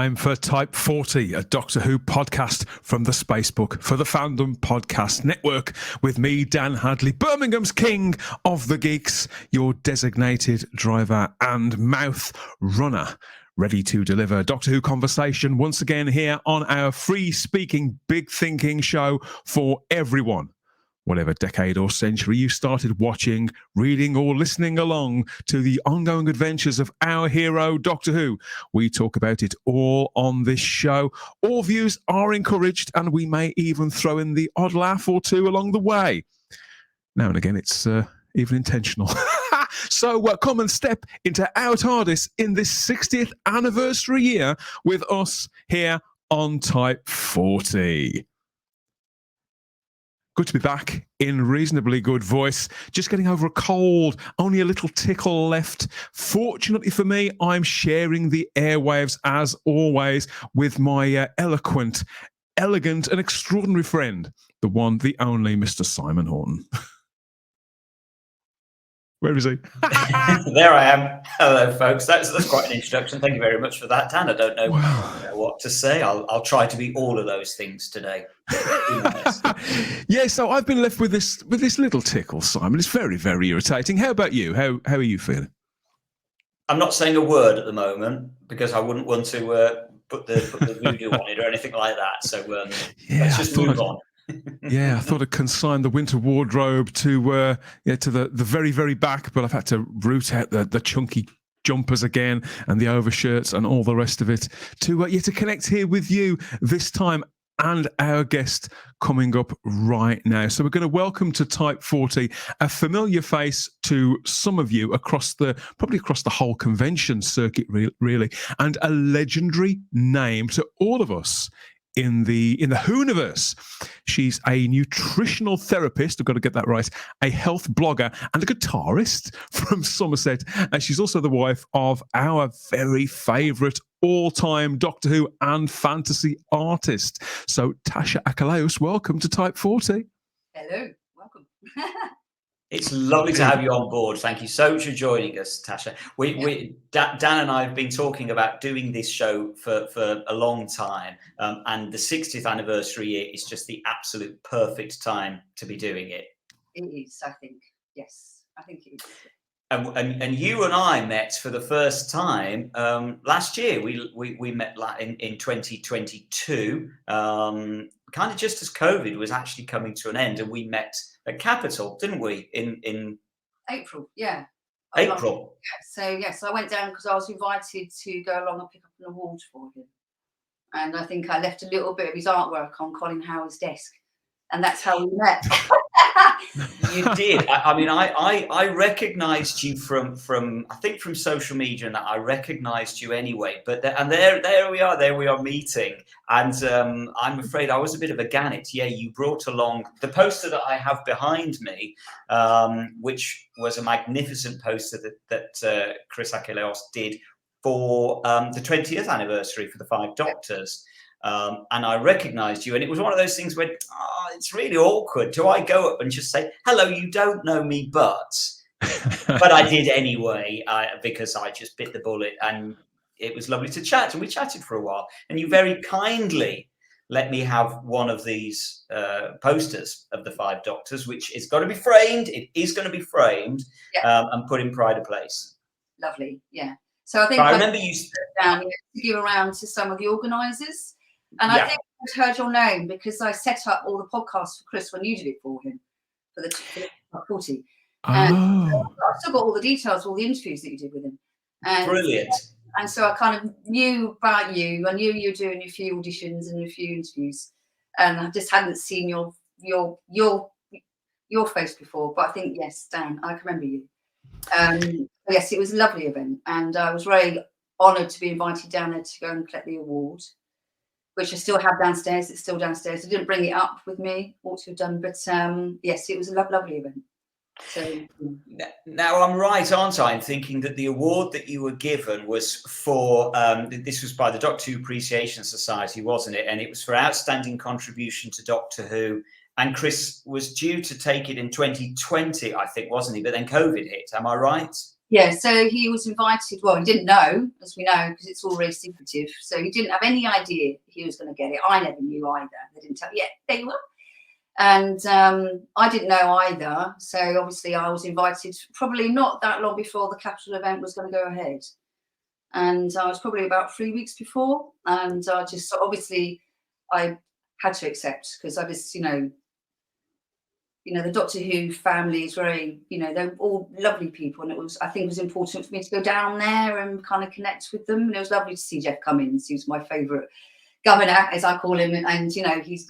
time for Type 40, a Doctor Who podcast from the Spacebook for the Fandom Podcast Network, with me, Dan Hadley, Birmingham's king of the geeks, your designated driver and mouth runner, ready to deliver Doctor Who conversation once again here on our free-speaking, big-thinking show for everyone. Whatever decade or century you started watching, reading or listening along to the ongoing adventures of our hero, Doctor Who, we talk about it all on this show. All views are encouraged, and we may even throw in the odd laugh or two along the way. Now and again, it's even intentional. So come and step into our TARDIS in this 60th anniversary year with us here on Type 40. Good to be back in reasonably good voice. Just getting over a cold, only a little tickle left. Fortunately for me, I'm sharing the airwaves as always with my eloquent, elegant and extraordinary friend, the one, the only Mr. Simon Horton. Where is he? There I am. Hello, folks. That's quite an introduction. Thank you very much for that, Dan. I don't know what to say. I'll try to be all of those things today. Yeah, so I've been left with this little tickle, Simon. It's very, very irritating. How about you? How are you feeling? I'm not saying a word at the moment because I wouldn't want to put the voodoo on it or anything like that. So let's just move on. Yeah, I thought I'd consign the winter wardrobe to the very, very back, but I've had to root out the chunky jumpers again and the overshirts and all the rest of it to connect here with you this time and our guest coming up right now. So we're going to welcome to Type 40 a familiar face to some of you probably across the whole convention circuit, really, and a legendary name to all of us in the Whoniverse. She's a nutritional therapist, I've got to get that right, a health blogger and a guitarist from Somerset. And she's also the wife of our very favourite all-time Doctor Who and fantasy artist. So Tasha Achilléos, welcome to Type 40. Hello, welcome. It's lovely to have you on board. Thank you so much for joining us, Tasha. Dan and I have been talking about doing this show for a long time, and the 60th anniversary year is just the absolute perfect time to be doing it. It is, I think. Yes, I think it is. And you and I met for the first time last year. We met in 2022, kind of just as COVID was actually coming to an end, and we met at Capitol, didn't we? In April, yeah. April. So yes, I went down because I was invited to go along and pick up an award for him, and I think I left a little bit of his artwork on Colin Howard's desk, and that's how we met. You did. I mean, I recognised you from I think from social media, and that I recognised you anyway. But there we are meeting, and I'm afraid I was a bit of a gannet. Yeah, you brought along the poster that I have behind me, which was a magnificent poster that Christos Achilléos did for the 20th anniversary for the Five Doctors. And I recognised you, and it was one of those things where it's really awkward. Do I go up and just say, hello, you don't know me, but I did anyway, because I just bit the bullet, and it was lovely to chat, and we chatted for a while, and you very kindly let me have one of these posters of the Five Doctors, which is got to be framed. It is going to be framed, and put in pride of place. Lovely, yeah. So I think I remember you down to give around to some of the organisers. And I think I heard your name because I set up all the podcasts for Chris when you did it for him for the 40. And I've still got all the details, all the interviews that you did with him. And, brilliant. And so I kind of knew about you. I knew you were doing a few auditions and a few interviews, and I just hadn't seen your face before. But I think yes, Dan, I can remember you. Yes, it was a lovely event, and I was very honoured to be invited down there to go and collect the award, which I still have downstairs. It's still downstairs. I didn't bring it up with me, ought to have done, but yes, it was a lovely event. So now I'm right, aren't I, in thinking that the award that you were given was for this was by the Doctor Who Appreciation Society, wasn't it? And it was for outstanding contribution to Doctor Who. And Chris was due to take it in 2020, I think, wasn't he? But then COVID hit. Am I right? Yeah, so he was invited. Well, he didn't know, as we know, because it's all very secretive. So he didn't have any idea he was going to get it. I never knew either. They didn't tell. Yeah, there you are. And I didn't know either. So obviously, I was invited probably not that long before the Capital event was going to go ahead. And I was probably about 3 weeks before. And I just obviously I had to accept, because I just, the Doctor Who family is very, they're all lovely people, and I think it was important for me to go down there and kind of connect with them. And it was lovely to see Jeff Cummins, who's my favourite governor, as I call him, and he's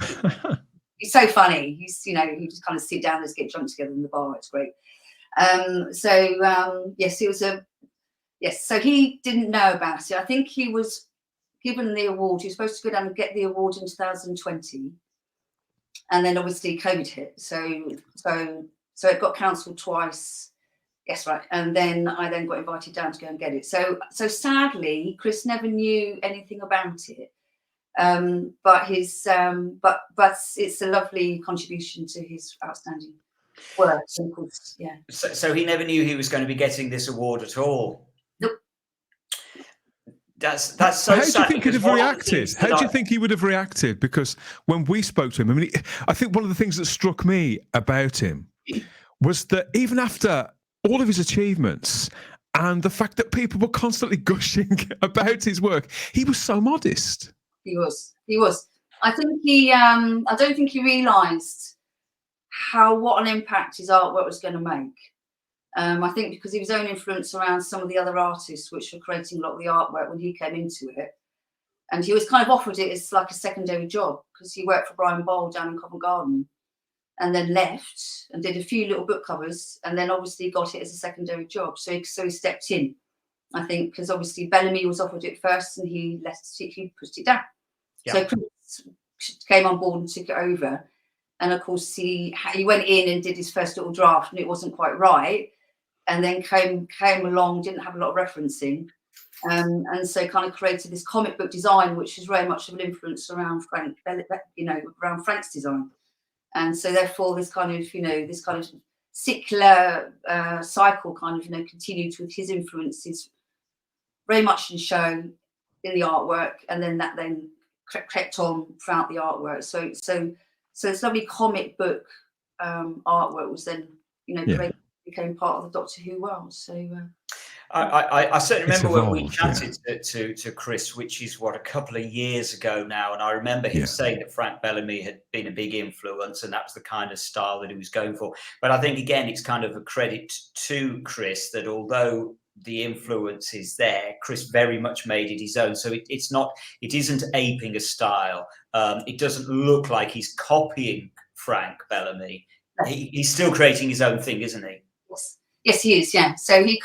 he's so funny. He's he just kind of sit down and get drunk together in the bar. It's great. Yes, it was so he didn't know about it. I think he was given the award. He was supposed to go down and get the award in 2020. And then obviously COVID hit, so it got cancelled twice. Yes, right. And then I got invited down to go and get it. So sadly, Chris never knew anything about it. But it's a lovely contribution to his outstanding work. Of course, yeah. So he never knew he was going to be getting this award at all. Nope. That's so How sad. do you think he'd have reacted? How do you think he would have reacted? Because when we spoke to him, I think one of the things that struck me about him was that even after all of his achievements and the fact that people were constantly gushing about his work, he was so modest. He was. I think I don't think he realised what an impact his artwork was going to make. I think because of his own influence around some of the other artists which were creating a lot of the artwork when he came into it. And he was kind of offered it as like a secondary job, because he worked for Brian Bowl down in Covent Garden and then left and did a few little book covers, and then obviously got it as a secondary job. So he stepped in, I think, because obviously Bellamy was offered it first and he pushed it down. Yeah. So Chris came on board and took it over. And of course, he went in and did his first little draft, and it wasn't quite right. And then came along, didn't have a lot of referencing, and so kind of created this comic book design, which is very much of an influence around Frank, around Frank's design. And so therefore, this kind of circular cycle kind of continued with his influences very much in show, in the artwork, and then that crept on throughout the artwork. So this lovely comic book artwork was then created. Became part of the Doctor Who world. So I certainly remember when we chatted to Chris, which is a couple of years ago now, and I remember him saying that Frank Bellamy had been a big influence, and that was the kind of style that he was going for. But I think again, it's kind of a credit to Chris that although the influence is there, Chris very much made it his own. So it isn't aping a style. It doesn't look like he's copying Frank Bellamy. He's still creating his own thing, isn't he? Yes, he is. Yeah. So he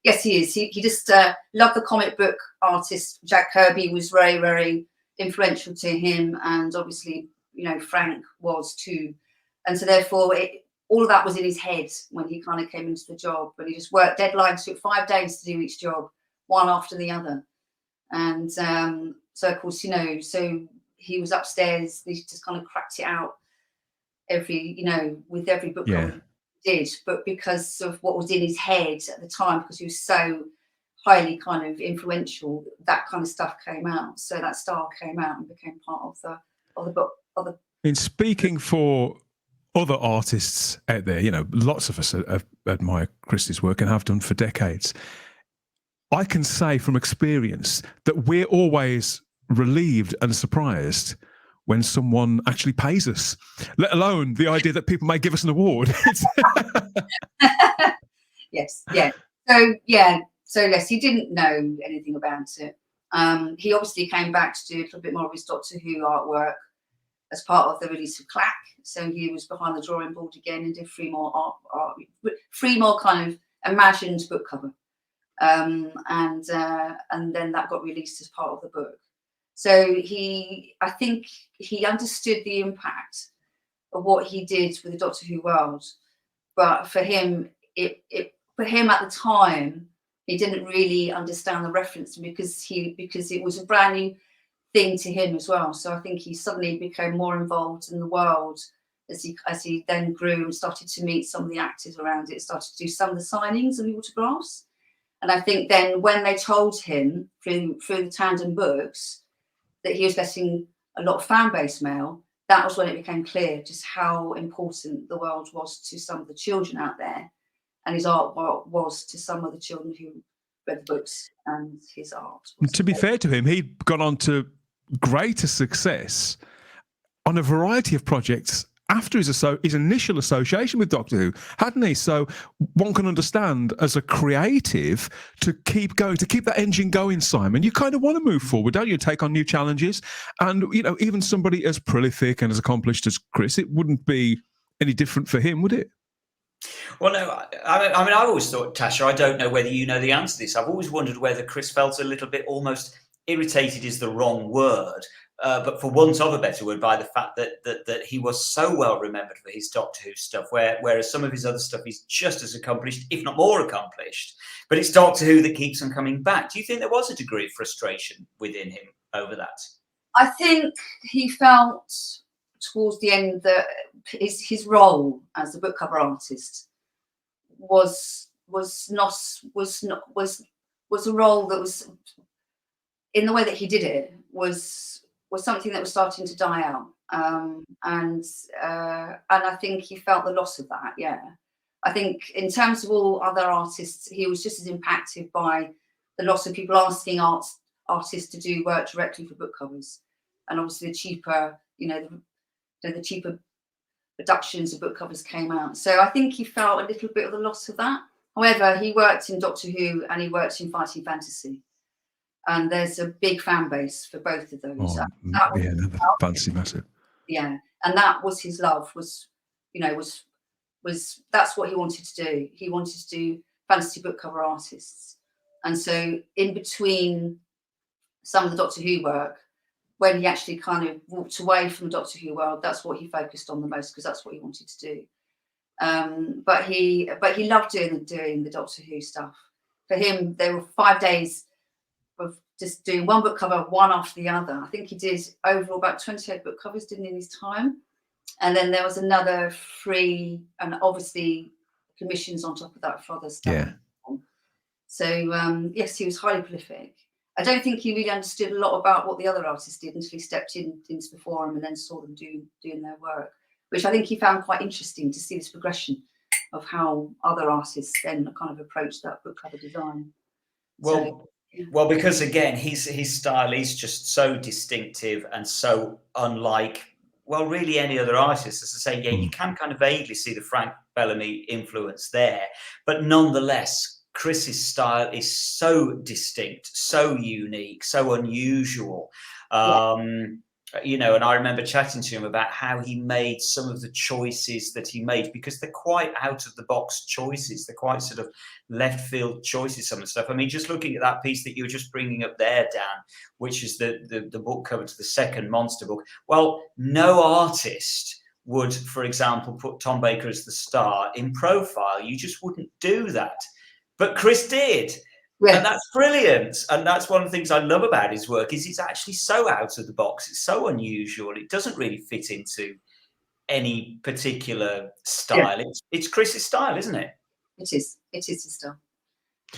is. He just loved the comic book artist. Jack Kirby was very, very influential to him, and obviously, Frank was too. And so therefore, all of that was in his head when he kind of came into the job. But he just worked deadlines, took 5 days to do each job, one after the other. And so of course, so he was upstairs. He just kind of cracked it out with every book cover he did, but because of what was in his head at the time, because he was so highly kind of influential, that kind of stuff came out. So that style came out and became part of the book. In speaking for other artists out there, lots of us admire Chris's work and have done for decades. I can say from experience that we're always relieved and surprised when someone actually pays us, let alone the idea that people may give us an award. Yes, yeah. So yes, he didn't know anything about it. He obviously came back to do a little bit more of his Doctor Who artwork as part of the release of Clack. So he was behind the drawing board again and did 3 more kind of imagined book cover. And then that got released as part of the book. So I think he understood the impact of what he did with the Doctor Who world, but for him, at the time, he didn't really understand the reference because it was a brand new thing to him as well. So I think he suddenly became more involved in the world as he then grew and started to meet some of the actors around it, started to do some of the signings and the autographs. And I think then when they told him through the tandem books that he was getting a lot of fan base mail, that was when it became clear just how important the world was to some of the children out there, and his art was to some of the children who read the books, and his art. To be fair to him, he'd gone on to greater success on a variety of projects after his initial association with Doctor Who, hadn't he? So one can understand as a creative to keep going, to keep that engine going, Simon. You kind of want to move forward, don't you? Take on new challenges. And, you know, even somebody as prolific and as accomplished as Chris, it wouldn't be any different for him, would it? Well, no, I mean, I've always thought, Tasha, I don't know whether you know the answer to this. I've always wondered whether Chris felt a little bit almost irritated is the wrong word, but for want of a better word, by the fact that he was so well remembered for his Doctor Who stuff, whereas some of his other stuff is just as accomplished, if not more accomplished. But it's Doctor Who that keeps on coming back. Do you think there was a degree of frustration within him over that? I think he felt towards the end that his role as a book cover artist was a role that was, in the way that he did it, was something that was starting to die out, and I think he felt the loss of that. Yeah, I think in terms of all other artists, he was just as impacted by the loss of people asking artists to do work directly for book covers, and obviously the cheaper, the cheaper productions of book covers came out. So I think he felt a little bit of the loss of that. However, he worked in Doctor Who and he worked in Fighting Fantasy, and there's a big fan base for both of those. Fantasy massive. Yeah, and that was his love. Was that's what he wanted to do. He wanted to do fantasy book cover artists, and so in between some of the Doctor Who work, when he actually kind of walked away from the Doctor Who world, that's what he focused on the most, because that's what he wanted to do. But he loved doing the Doctor Who stuff. For him, there were 5 days of just doing one book cover, one after the other. I think he did overall about 28 book covers, didn't he, in his time? And then there was another 3, and obviously commissions on top of that for other stuff. Yeah. So yes, he was highly prolific. I don't think he really understood a lot about what the other artists did until he stepped into the forum and then saw them doing their work, which I think he found quite interesting to see this progression of how other artists then kind of approached that book cover design. Well, because again, his style is just so distinctive and so unlike, well, really any other artist. As I say, yeah, you can kind of vaguely see the Frank Bellamy influence there, but nonetheless, Chris's style is so distinct, so unique, so unusual. And I remember chatting to him about how he made some of the choices that he made, because they're quite out of the box choices. They're quite sort of left field choices, some of the stuff. I mean, just looking at that piece that you were just bringing up there, Dan, which is the book cover to the second Monster book. Well, no artist would, for example, put Tom Baker as the star in profile. You just wouldn't do that. But Chris did. Yes. And that's brilliant. And that's one of the things I love about his work, is it's actually so out of the box. It's so unusual. It doesn't really fit into any particular style. Yeah. It's Chris's style, isn't it? It is. It is his style.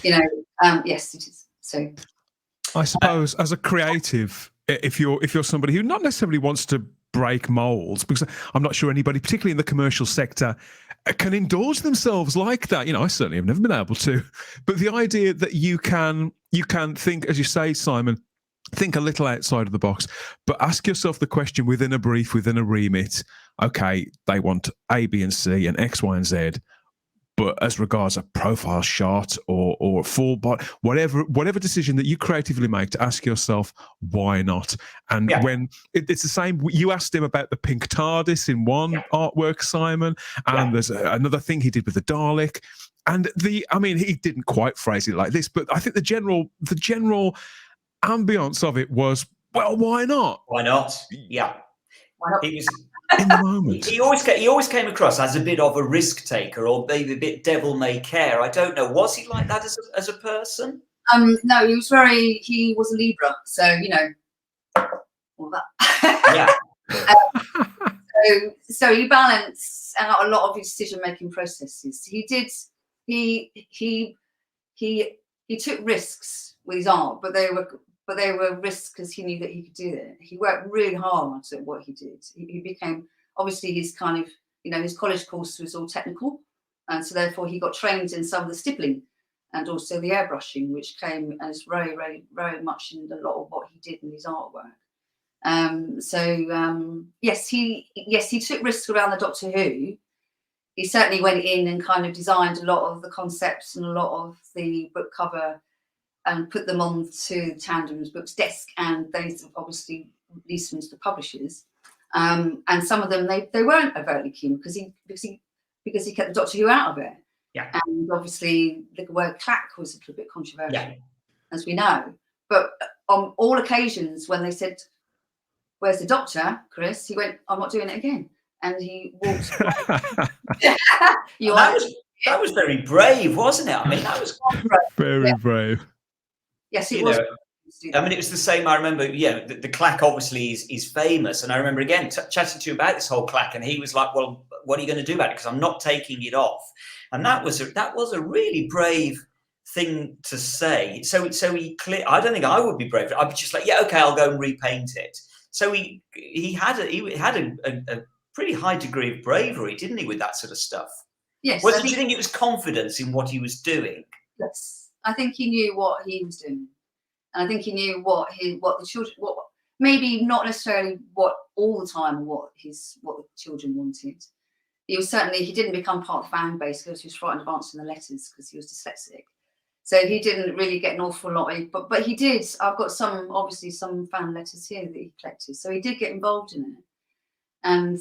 Yes, it is. So I suppose as a creative, if you're somebody who not necessarily wants to break molds, because I'm not sure anybody, particularly in the commercial sector, can indulge themselves like that. I certainly have never been able to. But the idea that you can think, as you say, Simon, think a little outside of the box, but ask yourself the question within a brief, within a remit. Okay, they want A, B, and C, and X, Y, and Z. But as regards a profile shot or a full body, whatever decision that you creatively make, to ask yourself, why not? And when it's the same, you asked him about the pink TARDIS in one artwork, Simon, and there's another thing he did with the Dalek. And he didn't quite phrase it like this, but I think the general ambience of it was, well, why not? Why not? Yeah. Why not? It was in the moment. He always came across as a bit of a risk taker, or maybe a bit devil may care. I don't know. Was he like that as a person? No, he was a Libra, so all that. Yeah. So he balanced a lot of his decision-making processes. He took risks with his art, but they were risks because he knew that he could do it. He worked really hard at what he did. He became, obviously, his kind of, his college course was all technical, and so therefore he got trained in some of the stippling and also the airbrushing, which came as very, very, very much in a lot of what he did in his artwork. Yes, he took risks around the Doctor Who. He certainly went in and kind of designed a lot of the concepts and a lot of the book cover and put them onto Tandem's Books desk, and they obviously released them to the publishers. And some of them they weren't overtly keen because he kept the Doctor Who out of it. Yeah. And obviously the word clack was a little bit controversial, as we know. But on all occasions when they said, "Where's the Doctor, Chris?" he went, "I'm not doing it again." And he walked. That was very brave, wasn't it? I mean, that was very brave. Yes, it was. I mean, it was the same. I remember, the clack obviously is famous, and I remember again chatting to you about this whole clack, and he was like, "Well, what are you going to do about it? Because I'm not taking it off." And that was a really brave thing to say. So I don't think I would be brave. I'd be just like, "Yeah, okay, I'll go and repaint it." So he had a pretty high degree of bravery, didn't he, with that sort of stuff? Yes. Do you think it was confidence in what he was doing? Yes, I think he knew what he was doing, and I think he knew what the children, maybe not necessarily what all the time what the children wanted. He didn't become part of the fan base because he was frightened of answering the letters because he was dyslexic. So he didn't really get an awful lot, but he did. I've got some fan letters here that he collected, so he did get involved in it. And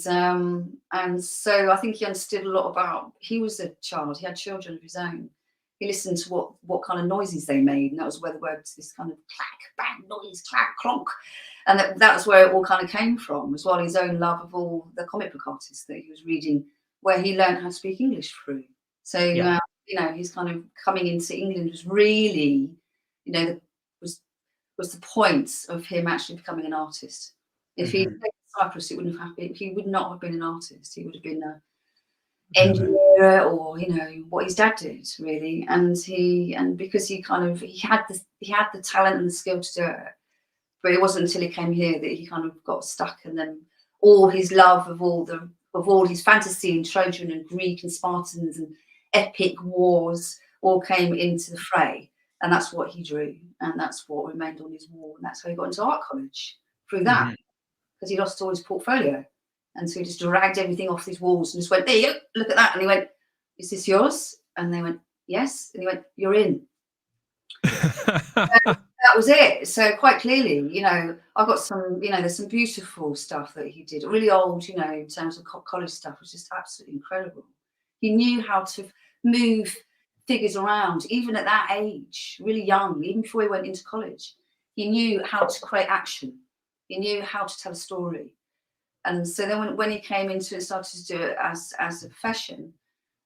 so I think he understood a lot about. He was a child. He had children of his own. He listened to what kind of noises they made, and that was where the words, this kind of clack, bang noise, clack, clonk, and that's where it all kind of came from, as well as his own love of all the comic book artists that he was reading, where he learned how to speak English through. So he's kind of coming into England was really, was the point of him actually becoming an artist. If he stayed in Cyprus, it wouldn't have happened. He would not have been an artist. He would have been an engineer, or what his dad did, really. And because he had the talent and the skill to do it, but it wasn't until he came here that he kind of got stuck. And then all his love of all his fantasy and Trojan and Greek and Spartans and epic wars all came into the fray, and that's what he drew, and that's what remained on his wall, and that's how he got into art college through that, because he lost all his portfolio, and so he just dragged everything off his walls and just went, "There you go, look at that," and he went, "Is this yours?" And they went, "Yes," and he went, "You're in." That was it. So quite clearly, I've got some, there's some beautiful stuff that he did, really old, in terms of college stuff, was just absolutely incredible. He knew how to move figures around, even at that age, really young, even before he went into college. He knew how to create action. He knew how to tell a story. And so then when he came into it, started to do it as a profession,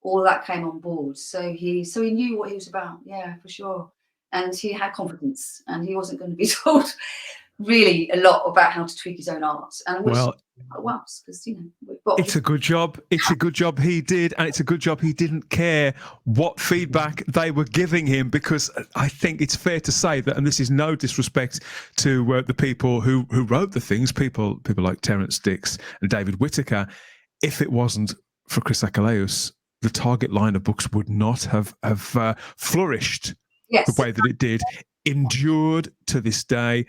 all that came on board. So he knew what he was about, yeah, for sure. And he had confidence, and he wasn't going to be told really a lot about how to tweak his own art. And because it's a good job. It's a good job he did, and it's a good job he didn't care what feedback they were giving him, because I think it's fair to say that, and this is no disrespect to the people who wrote the things, people like Terence Dix and David Whittaker, if it wasn't for Christos Achilléos, the Target line of books would not have flourished the way that it did, endured to this day,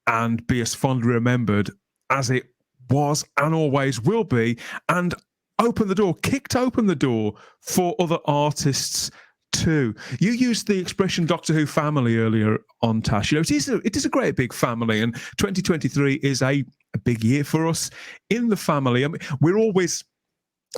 and be as fondly remembered as it was and always will be, and kicked open the door for other artists too. You used the expression Doctor Who family earlier on, Tash. It is a great big family, and 2023 is a big year for us in the family. I mean,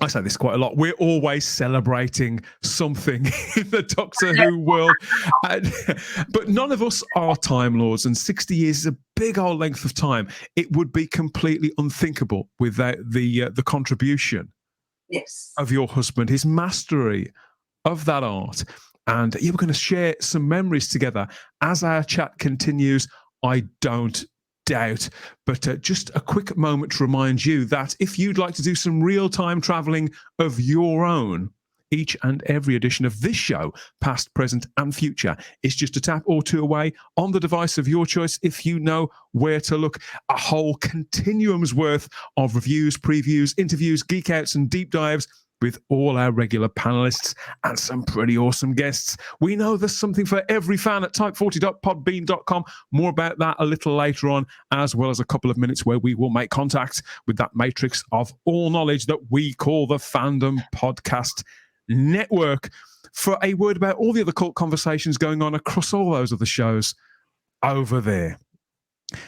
I say this quite a lot, we're always celebrating something in the Doctor Who world. But none of us are Time Lords, and 60 years is a big old length of time. It would be completely unthinkable without the contribution of your husband, his mastery of that art. And we're going to share some memories together as our chat continues. I don't doubt. But just a quick moment to remind you that if you'd like to do some real-time traveling of your own, each and every edition of this show, past, present, and future, is just a tap or two away on the device of your choice if you know where to look. A whole continuum's worth of reviews, previews, interviews, geek outs, and deep dives with all our regular panelists and some pretty awesome guests. We know there's something for every fan at type40.podbean.com. More about that a little later on, as well as a couple of minutes where we will make contact with that matrix of all knowledge that we call the Fandom Podcast Network, for a word about all the other cult conversations going on across all those other shows over there.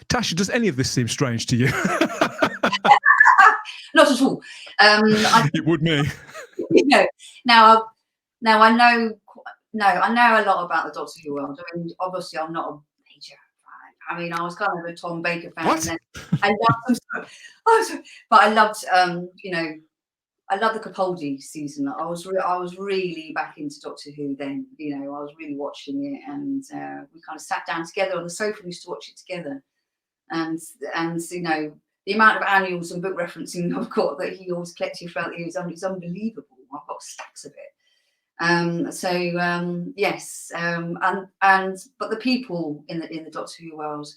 Tasha, does any of this seem strange to you? Not at all. It would me. Now I know a lot about the Doctor Who world. I mean, obviously, I'm not a major fan. I mean, I was kind of a Tom Baker fan. What? And then I loved, but I loved, I love the Capaldi season. I was really back into Doctor Who then. I was really watching it, and we kind of sat down together on the sofa and used to watch it together. And the amount of annuals and book referencing I've got that he always collected throughout the years, it's unbelievable. I've got stacks of it. Yes, but the people in the Doctor Who world,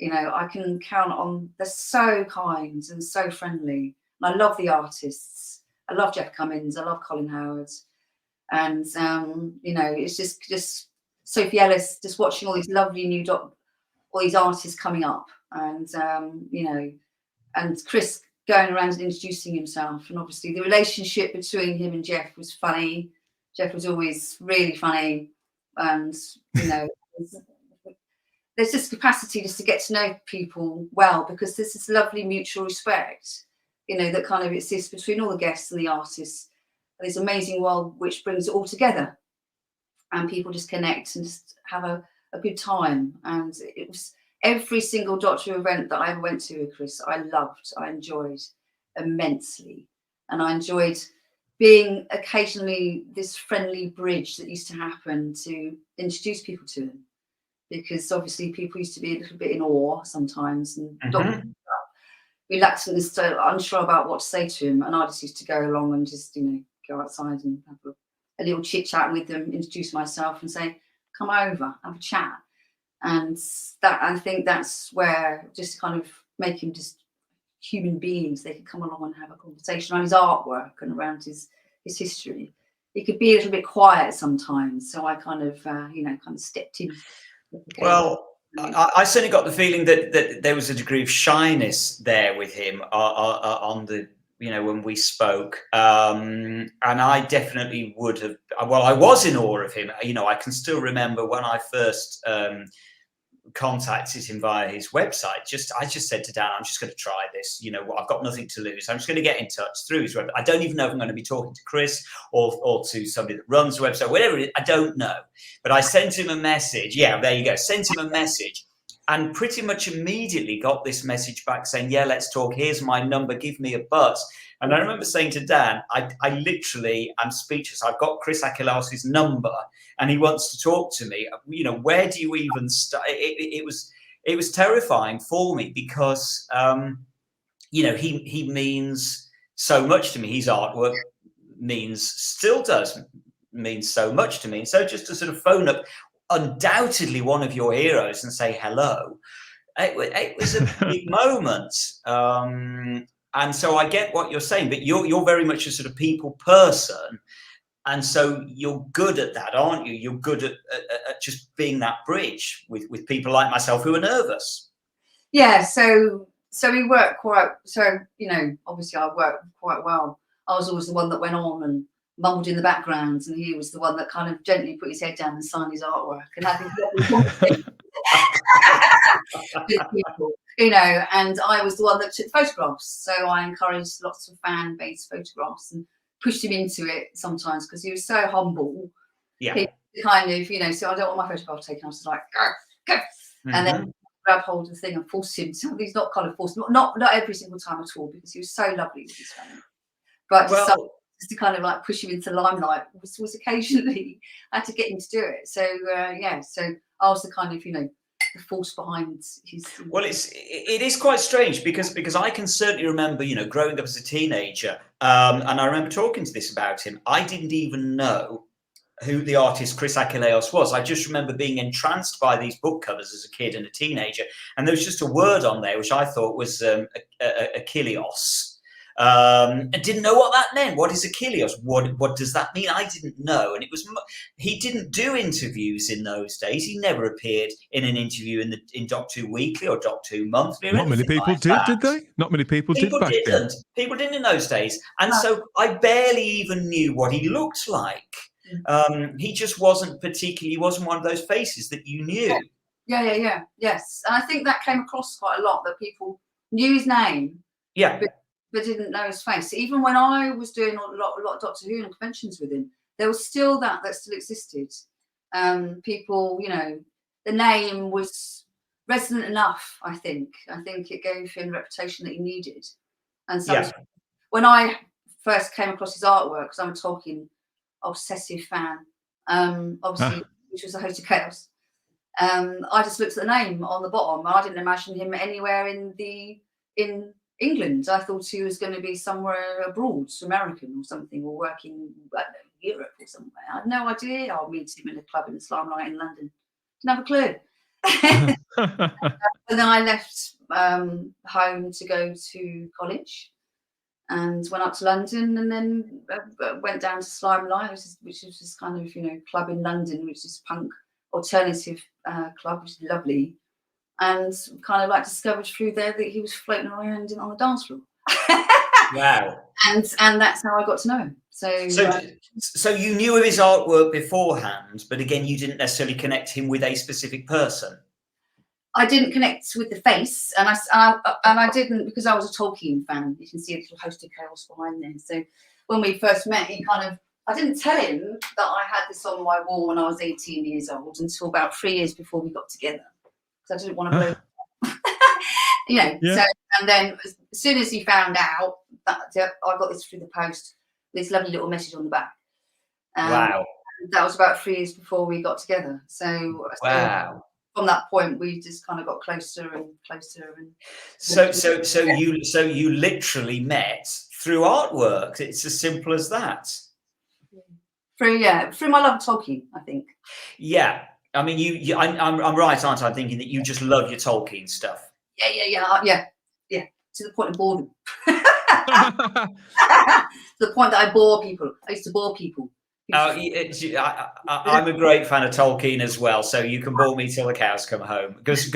I can count on. They're so kind and so friendly. And I love the artists. I love Jeff Cummins. I love Colin Howard. And, it's just Sophie Ellis, just watching all these lovely all these artists coming up. And, and Chris going around and introducing himself. And obviously the relationship between him and Jeff was funny. Jeff was always really funny. And, there's this capacity just to get to know people well, because there's this lovely mutual respect, that kind of exists between all the guests and the artists. And this amazing world which brings it all together, and people just connect and just have a good time. And it was every single Doctor Who event that I ever went to with Chris, I enjoyed immensely. And I enjoyed being occasionally this friendly bridge that used to happen to introduce people to him, because obviously people used to be a little bit in awe sometimes and reluctant and so unsure about what to say to him, and I just used to go along and just go outside and have a little chit chat with them, introduce myself and say, come over, have a chat. And that, I think that's where just kind of make him just human beings. They could come along and have a conversation around his artwork and around his history. It could be a little bit quiet sometimes, so I kind of stepped in. Well, I certainly got the feeling that there was a degree of shyness there with him on the, when we spoke. And I definitely would have, I was in awe of him. I can still remember when I first contacted him via his website. I just said to Dan, I'm just going to try this. I've got nothing to lose. I'm just going to get in touch through his website. I don't even know if I'm going to be talking to Chris or to somebody that runs the website, whatever it is. I don't know. But I sent him a message. Yeah, there you go. Sent him a message, and pretty much immediately got this message back saying, yeah, let's talk. Here's my number. Give me a buzz. And I remember saying to Dan, I literally am speechless. I've got Chris Achilléos' number and he wants to talk to me. Where do you even start? It was terrifying for me because, he means so much to me. His artwork still does mean so much to me. And so just to sort of phone up undoubtedly one of your heroes and say hello, it was a big moment. And so I get what you're saying, but you're very much a sort of people person. And so you're good at that, aren't you? You're good at just being that bridge with people like myself who are nervous. Yeah, so we work obviously I worked quite well. I was always the one that went on and mumbled in the background, and he was the one that kind of gently put his head down and signed his artwork. And I think people, and I was the one that took photographs. So I encouraged lots of fan-based photographs and pushed him into it sometimes because he was so humble. Yeah. He kind of, so I don't want my photograph taken. I was like, go. And then grab hold of the thing and force him. So he's not kind of forced, not every single time at all, because he was so lovely with his family. But just to kind of like push him into limelight was occasionally I had to get him to do it. So so I was the kind of the force behind his. Well, it is quite strange because I can certainly remember, you know, growing up as a teenager, and I remember talking to this about him. I didn't even know who the artist Christos Achilléos was. I just remember being entranced by these book covers as a kid and a teenager, and there was just a word on there which I thought was Achilléos. I didn't know what that meant. What is Achilléos? What does that mean? I didn't know. And it was, he didn't do interviews in those days. He never appeared in an interview in Doctor Who Weekly or Doctor Who Monthly. Not many people did they? Not many people did back then. People didn't in those days. And so I barely even knew what he looked like. He just wasn't particularly, he wasn't one of those faces that you knew. Yes. And I think that came across quite a lot, that people knew his name. Yeah. But didn't know his face. Even when I was doing a lot of Doctor Who and conventions with him, there was still that still existed. People, you know, the name was resonant enough, I think. I think it gave him the reputation that he needed. And so when I first came across his artwork, because I'm a Tolkien obsessive fan, obviously, which was the Host of Chaos, I just looked at the name on the bottom. I didn't imagine him anywhere in England. I thought he was going to be somewhere abroad, American or something, or working, I don't know, Europe or somewhere. I had no idea. I'll meet him in a club in the Slimelight in London. Didn't have a clue. And then I left home to go to college and went up to London, and then went down to Slimelight, which is this kind of, you know, club in London, which is punk alternative club, which is lovely. And kind of like discovered through there that he was floating around on the dance floor. Wow. And that's how I got to know him. So you knew of his artwork beforehand, but again, you didn't necessarily connect him with a specific person. I didn't connect with the face, and I didn't, because I was a Tolkien fan. You can see a little Host of Chaos behind there. So when we first met, he kind of, I didn't tell him that I had this on my wall when I was 18 years old until about 3 years before we got together. I didn't want to blow, you know. Yeah. So, and then as soon as he found out that I got this through the post, this lovely little message on the back. Wow. That was about 3 years before we got together. So from that point, we just kind of got closer and closer. And so you literally met through artwork. It's as simple as that. Through my love of Tolkien, I think. Yeah. I mean, I'm right, aren't I? I'm thinking that you just love your Tolkien stuff. Yeah. To the point of boredom. To the point that I bore people. I used to bore people. I'm a great fan of Tolkien as well, so you can bore me till the cows come home. Because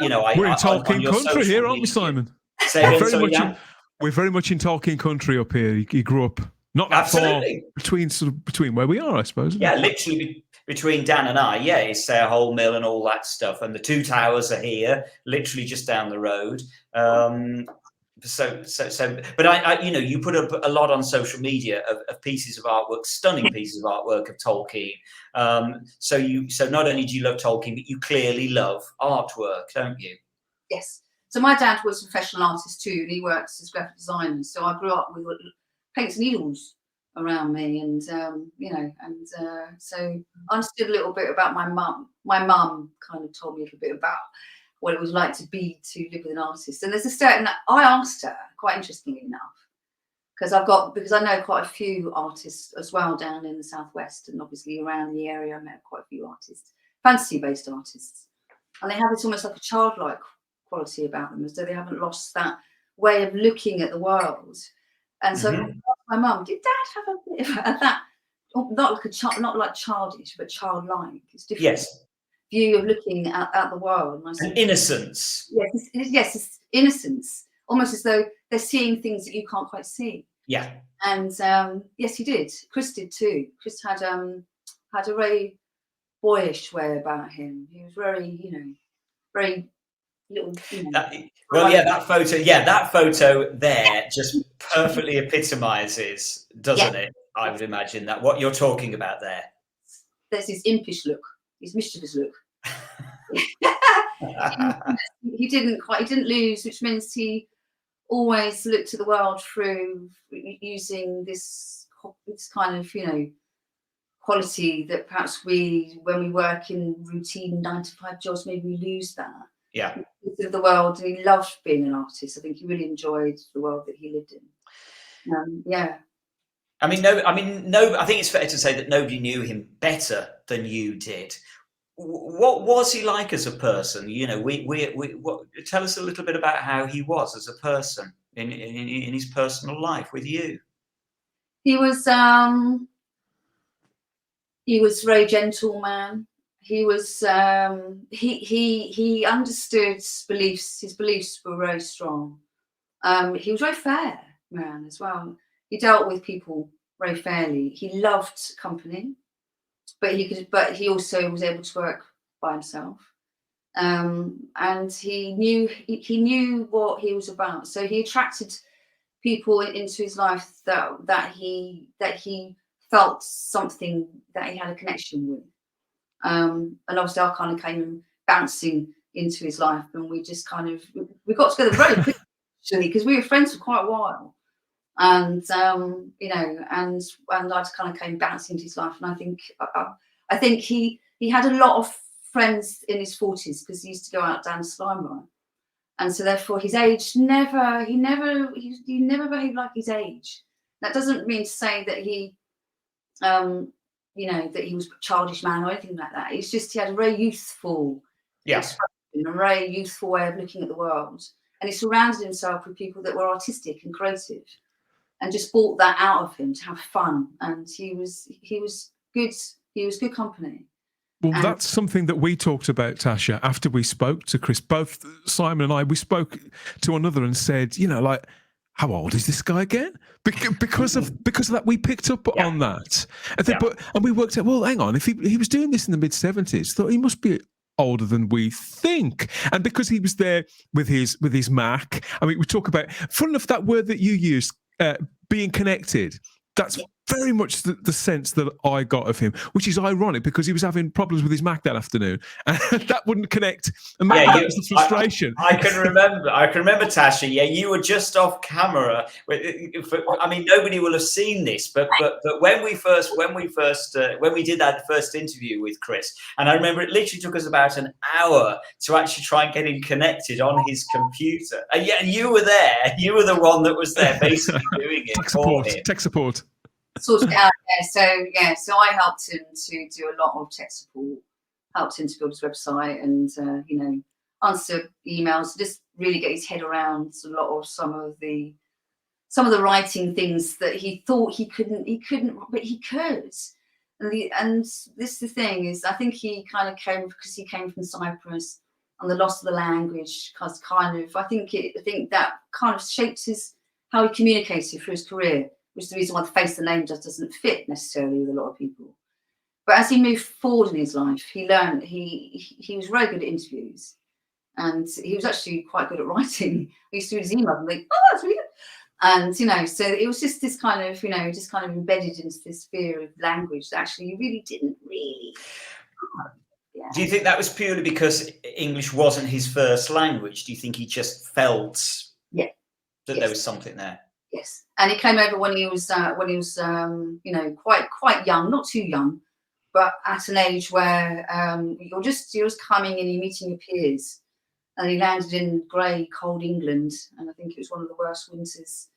you know, we're in Tolkien country here, aren't we, Simon? We're very much in Tolkien country up here. He grew up not that far between where we are, I suppose. Yeah, literally between Dan and I. Yeah, it's Sayre Hole Mill and all that stuff, and the Two Towers are here, literally just down the road. But I you know, you put up a lot on social media of pieces of artwork, stunning pieces of artwork of Tolkien. So not only do you love Tolkien, but you clearly love artwork, don't you? Yes. So my dad was a professional artist too, and he works as graphic designer. So I grew up with paints and needles around me, and you know, and so I understood a little bit about my mum. My mum kind of told me a little bit about what it was like to live with an artist. And there's a certain, I asked her, quite interestingly enough, because I know quite a few artists as well down in the southwest, and obviously around the area I met quite a few artists, fantasy-based artists, and they have this almost like a childlike quality about them, as though they haven't lost that way of looking at the world. And so I asked my mum, did Dad have a bit of that? Not like childish, but childlike. It's different. Yes. View of looking at the world. And I said, innocence. Yes, it's innocence. Almost as though they're seeing things that you can't quite see. Yeah. And yes, he did. Chris did too. Chris had a very boyish way about him. He was very, you know, very little. You know, that photo there just perfectly epitomises, doesn't it? I would imagine that what you're talking about there. There's his impish look, his mischievous look. he didn't lose, which means he always looked at the world through using this kind of, you know, quality that perhaps when we work in routine 9-to-5 jobs, maybe we lose that. Yeah. Of the world, and he loved being an artist. I think he really enjoyed the world that he lived in. Yeah. I mean, I think it's fair to say that nobody knew him better than you did. What was he like as a person? You know, tell us a little bit about how he was as a person in his personal life with you. He was very gentle man. He was he understood beliefs. His beliefs were very strong. He was very fair man as well. He dealt with people very fairly. He loved company, but he also was able to work by himself. And he knew what he was about. So he attracted people into his life that he felt something that he had a connection with. And obviously I kind of came bouncing into his life, and we just we got together very quickly, actually, because we were friends for quite a while. And you know, and I just kind of came bouncing into his life, and I think he had a lot of friends in his 40s, because he used to go out down to Slimer, and so therefore his age he never behaved like his age. That doesn't mean to say that he you know, that he was a childish man or anything like that. It's just he had a very youthful expression, a very youthful way of looking at the world, and he surrounded himself with people that were artistic and creative, and just brought that out of him to have fun. And he was good. He was good company. Well, that's something that we talked about, Tasha, after we spoke to Chris. Both Simon and I, we spoke to another and said, you know, like, how old is this guy again? Because of that, we picked up on that. And we worked out, well, hang on, if he was doing this in the mid-70s, thought he must be older than we think. And because he was there with his Mac, I mean, we talk about, fun enough, that word that you used, being connected, that's very much the sense that I got of him, which is ironic because he was having problems with his Mac that afternoon, and that wouldn't connect. And that was the frustration. I can remember, Tasha. Yeah, you were just off camera. I mean, nobody will have seen this, but when we did that first interview with Chris, and I remember it literally took us about an hour to actually try and get him connected on his computer. And you were there. You were the one that was there, basically doing it. Tech support. Sort it out there. So I helped him to do a lot of tech support, helped him to build his website, and you know, answer emails, just really get his head around a lot of some of the writing things that he thought he couldn't, but he could. And this the thing is, I think he kind of came because he came from Cyprus, and the loss of the language I think that kind of shaped how he communicated through his career, which is the reason why the face of the name just doesn't fit necessarily with a lot of people. But as he moved forward in his life, he learned he was very good at interviews, and he was actually quite good at writing. I used to read his email and think, oh, that's really good. And you know, so it was just this kind of, you know, just kind of embedded into this sphere of language that actually you really didn't really. Yeah. Do you think that was purely because English wasn't his first language? Do you think he just felt that there was something there? Yes, and he came over when he was you know, quite young, not too young, but at an age where you're just coming and you're meeting your peers, and he landed in grey, cold England, and I think it was one of the worst winters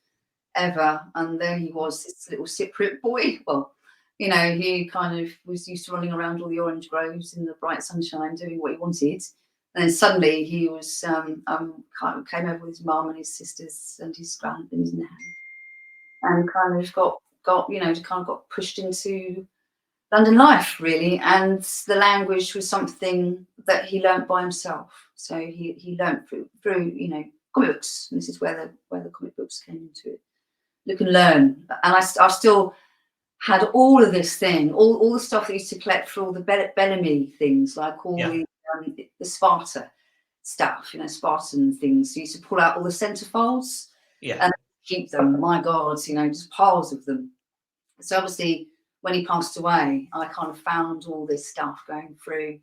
ever. And there he was, this little Cypriot boy. Well, you know, he kind of was used to running around all the orange groves in the bright sunshine, doing what he wanted. And then suddenly he was kind of came over with his mum and his sisters and his grand and his nan, and kind of got you know, kind of got pushed into London life really. And the language was something that he learnt by himself. So he learnt through you know, comic books. And this is where the comic books came into it. Look and learn. And I still had all of this thing, all the stuff that I used to collect for all the Bellamy things, like all the Sparta stuff, you know, Spartan things. So you used to pull out all the centerfolds and keep them. My God, you know, just piles of them. So obviously, when he passed away, I kind of found all this stuff going through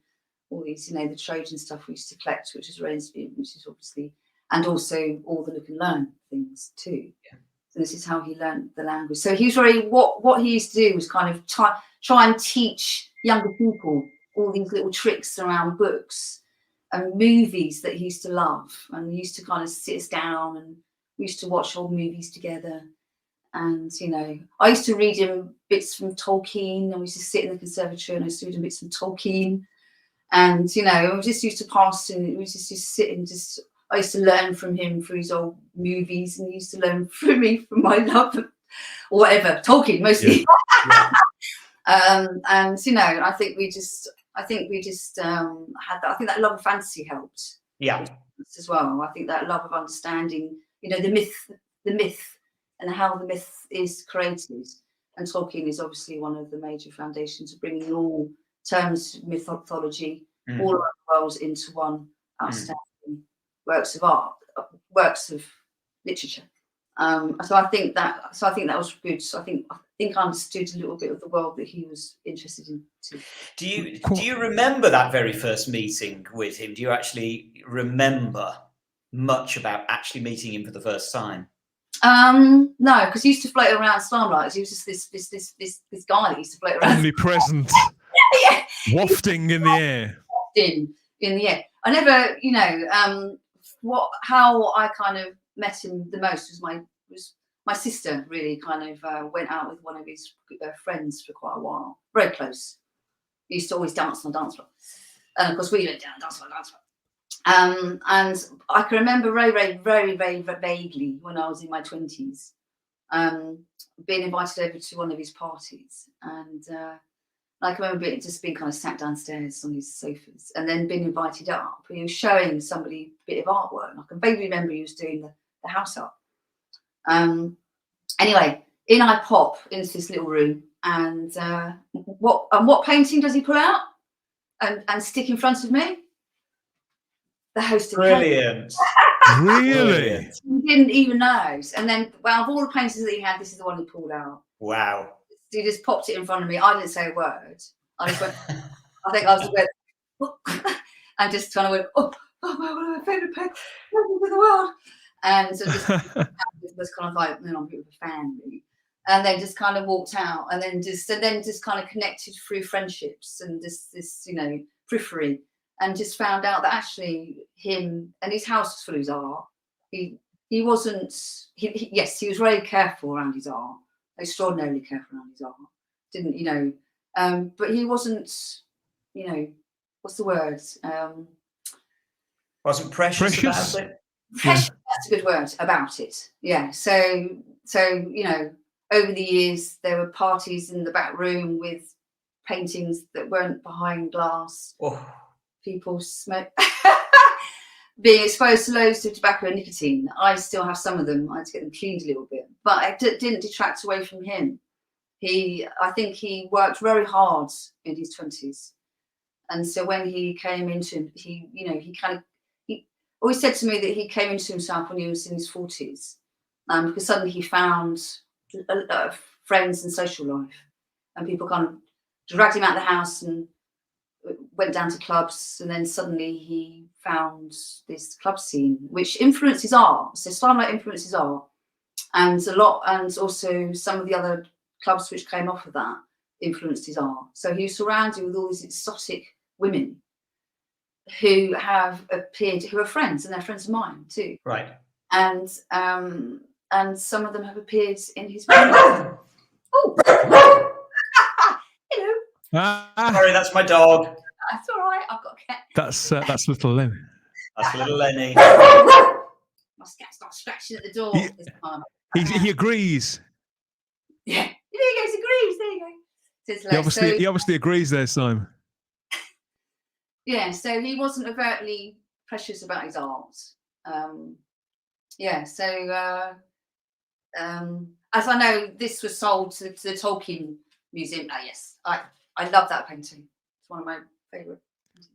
all these, you know, the Trojan stuff we used to collect, which is obviously, and also all the look and learn things too. Yeah. So this is how he learned the language. So he was very, what he used to do was kind of try and teach younger people all these little tricks around books and movies that he used to love. And he used to kind of sit us down, and we used to watch old movies together. And, you know, I used to read him bits from Tolkien, and we used to sit in the conservatory and I used to read him bits from Tolkien. And, you know, we just used to pass and we just used to sit and just, I used to learn from him through his old movies, and he used to learn from me from my love of, or whatever, Tolkien mostly. Yeah. And, you know, I think we just had that. I think that love of fantasy helped. Yeah. As well. I think that love of understanding, you know, the myth and how the myth is created. And Tolkien is obviously one of the major foundations of bringing all terms of mythology, all around the world into one outstanding works of art, works of literature. So I think that was good. So I think I understood a little bit of the world that he was interested in too. Do you remember that very first meeting with him? Do you actually remember much about actually meeting him for the first time? No, because he used to float around Slimelights. He was just this guy that used to float around. Omnipresent. Yeah. Wafting in the air. In the air. I never, you know, how I kind of met him the most was my sister. Really, kind of went out with one of his friends for quite a while, very close. He used to always dance on the dance floor, and of course we went down dance on the dance floor. And I can remember very vaguely when I was in my 20s, being invited over to one of his parties, and I can remember just being kind of sat downstairs on his sofas, and then being invited up. He was showing somebody a bit of artwork, and I can vaguely remember he was doing the house art. Anyway, in I pop into this little room, and what painting does he pull out and stick in front of me? The host of Brilliant. Really? He didn't even know. And then, well, of all the paintings that he had, this is the one he pulled out. Wow. He just popped it in front of me. I didn't say a word. I just went, I think I was went, and just kind of went, oh, one of my favourite paintings in the world. And so just was kind of like, I'm a bit of a fan, really. And then just kind of walked out, and then just kind of connected through friendships and this you know, periphery. And just found out that actually him and his house was full of his art. He wasn't. Yes, he was very careful around his art, extraordinarily careful around his art. Didn't, you know? But he wasn't. You know, what's the word? Wasn't precious about it. Precious. Yeah. That's a good word about it. Yeah. So you know, over the years there were parties in the back room with paintings that weren't behind glass. Oh. People smoke, being exposed to loads of tobacco and nicotine. I still have some of them. I had to get them cleaned a little bit, but it didn't detract away from him. I think he worked very hard in his 20s, and so when he came into, he always said to me that he came into himself when he was in his 40s, because suddenly he found a lot of friends and social life, and people kind of dragged him out of the house and went down to clubs, and then suddenly he found this club scene which influenced his art. So Slimelight influenced his art, and also some of the other clubs which came off of that influenced his art. So he was surrounded with all these exotic women who have appeared, who are friends, and they're friends of mine too. Right. And some of them have appeared in his oh. Sorry, that's my dog. That's all right. I've got a cat. That's little Lenny. That's little Lenny. My cat's not scratching at the door this time. He agrees. Yeah, there you go. He agrees. There you go. He obviously agrees there, Simon. Yeah, so he wasn't overtly precious about his art. Yeah, so as I know, this was sold to the Tolkien Museum. Oh yes, I love that painting. It's one of my favourite paintings.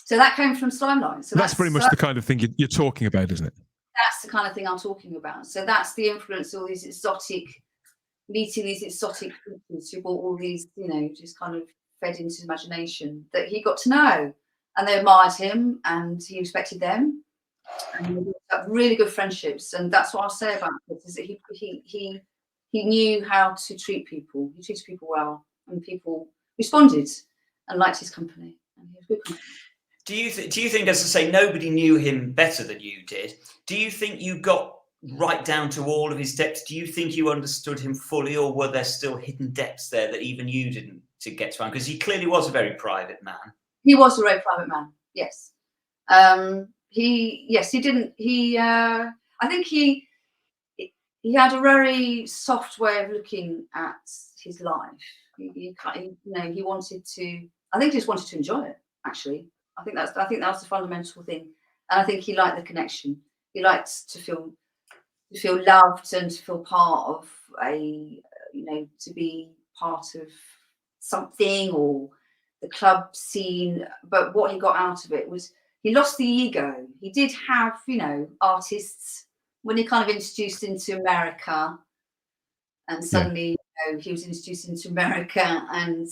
So that came from Slimelight. So that's pretty much the kind of thing you're talking about, isn't it? That's the kind of thing I'm talking about. So that's the influence of all these exotic, meeting these exotic creatures who brought all these, you know, just kind of fed into his imagination, that he got to know, and they admired him and he respected them, and he built up really good friendships. And that's what I'll say about this, is that he knew how to treat people. He treated people well, and people responded and liked his company. And he was good company. Do you think, as I say, nobody knew him better than you did? Do you think you got right down to all of his depths? Do you think you understood him fully, or were there still hidden depths there that even you didn't to get to find? Because he clearly was a very private man. He was a very private man. Yes. He didn't. I think he had a very soft way of looking at his life. He wanted to. I think he just wanted to enjoy it. Actually, I think that was the fundamental thing, and I think he liked the connection. He liked to feel loved and to feel part of to be part of something or the club scene. But what he got out of it was he lost the ego. He did have, artists when he kind of introduced into America, and suddenly he was introduced into America and